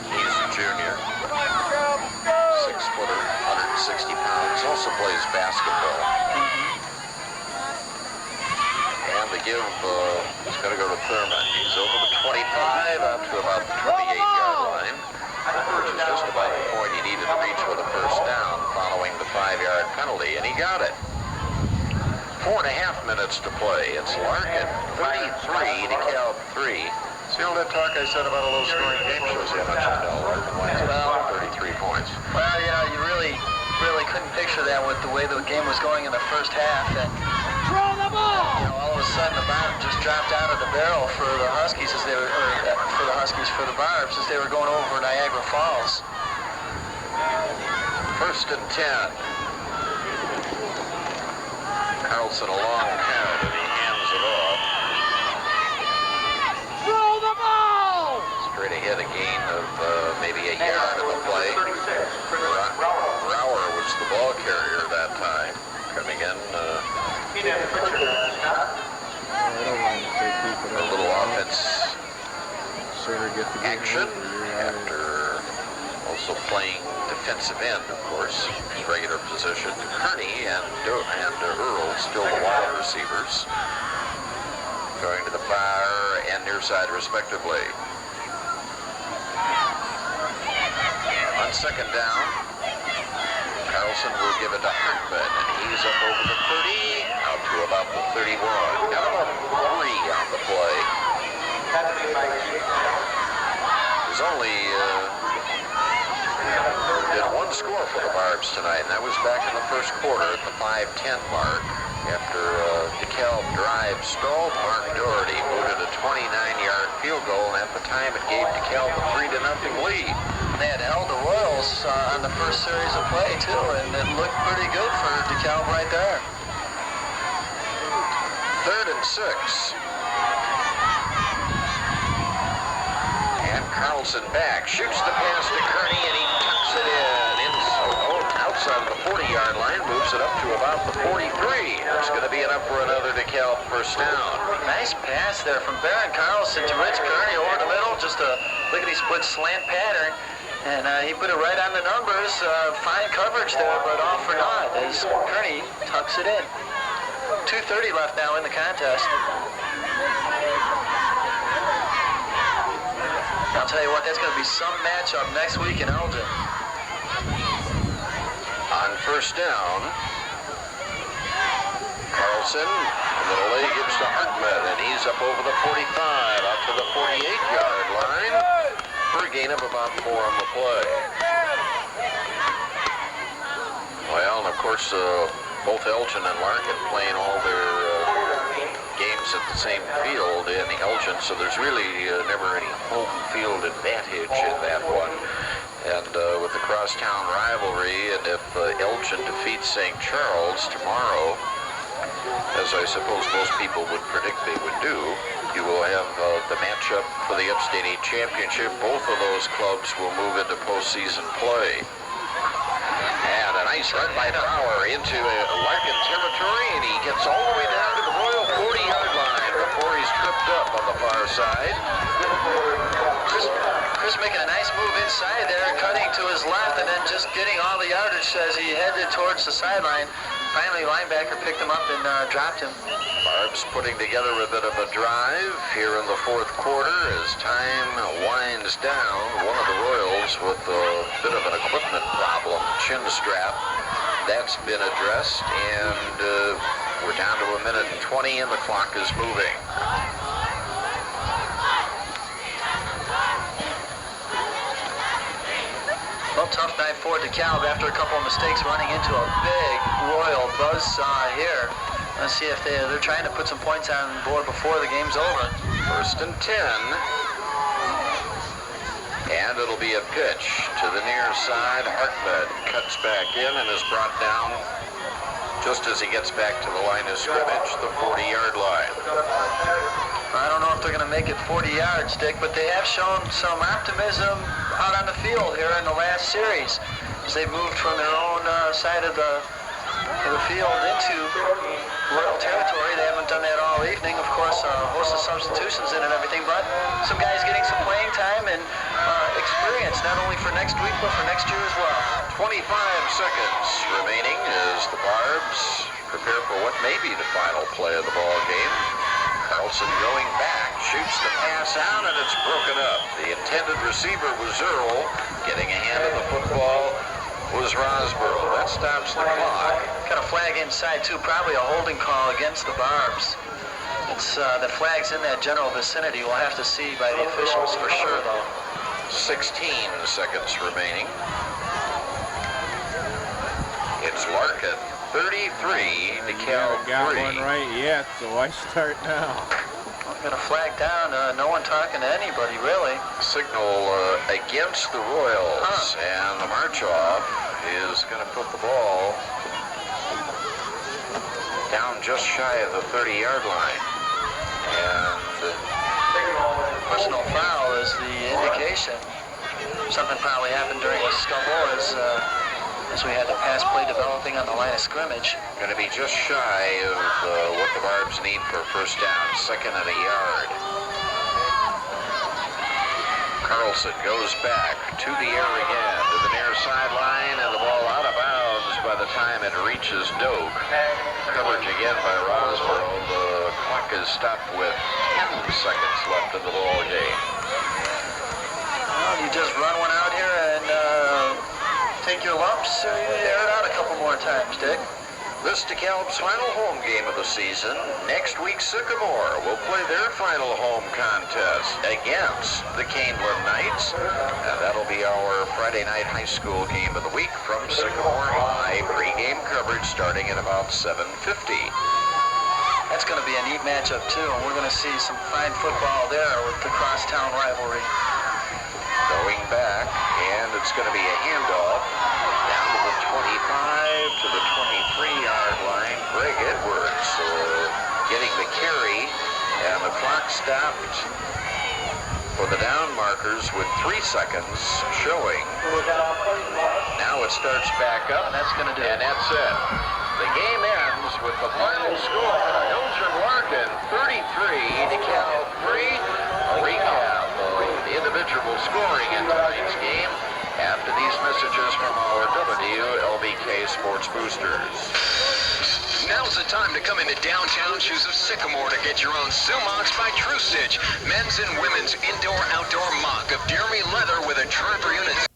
He's a junior. 6-footer, 160 pounds. Also plays basketball. And the give is going to go to Thurman. He's over the 25 up to about the 28-yard line, which is just about the point he needed to reach with a first down following the 5-yard penalty, and he got it. 4.5 minutes to play. It's Larkin 33 to Kalb 3. See all that talk I said about a low-scoring game shows how much I know. Larkin wins about 33 points. Well, you know, you really couldn't picture that with the way the game was going in the first half. And, you know, all of a sudden the bottom just dropped out of the barrel for the Huskies as they were, for the Barbs as they were going over Niagara Falls. 1st and 10. Carlson a long count, and he hands it off. Throw the ball! Straight ahead, a gain of maybe a yard of a play. Brower was the ball carrier that time. Coming in, a little offense action after also playing defensive end, of course, his regular position. Kearney and Earl still the wide receivers, going to the far and near side respectively. On 2nd down, Carlson will give it to Hartman, and he's up over the 30, out to about the 31. Got about 3 on the play. There's only did 1 score for the Barbs tonight, and that was back in the first quarter at the 5:10 mark. After DeKalb drive stalled, Mike Doherty booted a 29-yard field goal, and at the time it gave DeKalb a 3-0 lead. They had held the Royals on the first series of play, too, and it looked pretty good for DeKalb right there. 3rd and 6. And Carlson back, shoots the pass to Kearney, and he tucks it in. Outside of the 40-yard line, moves it up to about the 43. That's going to be enough for another DeKalb first down. Nice pass there from Barron Carlson to Rich Kearney over the middle. Just a lickety-split slant pattern. And he put it right on the numbers. Fine coverage there, but all for naught as Kearney tucks it in. 2:30 left now in the contest. I'll tell you what, that's going to be some matchup next week in Elgin. On first down, Carlson, a little late, gives to Hartman, and he's up over the 45, out to the 48-yard line, for a gain of about 4 on the play. Well, and of course, both Elgin and Larkin playing all their games games at the same field in Elgin, so there's really never any home field advantage in that one. And with the crosstown rivalry, and if Elgin defeats St. Charles tomorrow, as I suppose most people would predict they would do, you will have the matchup for the Upstate 8 Championship. Both of those clubs will move into postseason play. And a nice run by Brower into Larkin territory, and he gets all the way down to the Royal 40-yard line before he's tripped up on the far side. Chris making a nice move inside there, cutting to his left, and then just getting all the yardage as he headed towards the sideline. Finally, linebacker picked him up and dropped him. Barbs putting together a bit of a drive here in the fourth quarter as time winds down. One of the Royals with a bit of an equipment problem, chin strap. That's been addressed, and we're down to 1 minute and 20, and the clock is moving. Well, tough night for Kalb after a couple of mistakes, running into a big Royal buzzsaw here. Let's see if they're trying to put some points on the board before the game's over. 1st and 10. And it'll be a pitch to the near side. Hartman cuts back in and is brought down just as he gets back to the line of scrimmage, the 40-yard line. I don't know if they're going to make it 40 yards, Dick, but they have shown some optimism out on the field here in the last series as they've moved from their own side of the field into Royal territory. They haven't done that all evening. Of course, a host of substitutions in and everything, but some guys getting some playing time and experience, not only for next week, but for next year as well. 25 seconds remaining as the Barbs prepare for what may be the final play of the ball game. Carlson going back, shoots the pass out, and it's broken up. The intended receiver was Earl. Getting a hand of the football was Rosborough. That stops the clock. Got a flag inside, too. Probably a holding call against the Barbs. It's the flag's in that general vicinity. We'll have to see by the officials for sure, though. 16 seconds remaining. It's Larkin, 33, Kalb 3. Got one right yet, so I start now. I'm going to flag down. No one talking to anybody, really. Signal against the Royals, and the march-off is going to put the ball down just shy of the 30-yard line. And personal foul is the indication. Something probably happened during the scuffle as we had the pass play developing on the line of scrimmage. Going to be just shy of what the Barbs need for first down, 2nd and a yard. Carlson goes back to the air again, to the near sideline, and the ball out of bounds by the time it reaches Doak. Coverage again by Rosborough. The clock is stopped with 10 seconds left in the ball game. Well, you just run one out here and take your lumps, or you air it out a couple more times, Dick. This to Kalb's final home game of the season. Next week, Sycamore will play their final home contest against the Canelan Knights. And that'll be our Friday night high school game of the week from Sycamore High. Pre-game coverage starting at about 7:50. That's going to be a neat matchup, too, and we're going to see some fine football there with the crosstown rivalry. Going back, and it's going to be a handoff down to the 25 to the 23-yard line. Greg Edwards getting the carry, and the clock stopped for the down markers with 3 seconds showing. Now it starts back up, And that's going to do it. and that's it. The game ends with the final score. Elgin Larkin 33 to Kalb 3. A recap of the individual scoring in tonight's game after these messages from our WLBK Sports Boosters. Now's the time to come into downtown shoes of Sycamore to get your own Sumox by True Stitch. Men's and women's indoor-outdoor mock of Deerme leather with a tripper unit.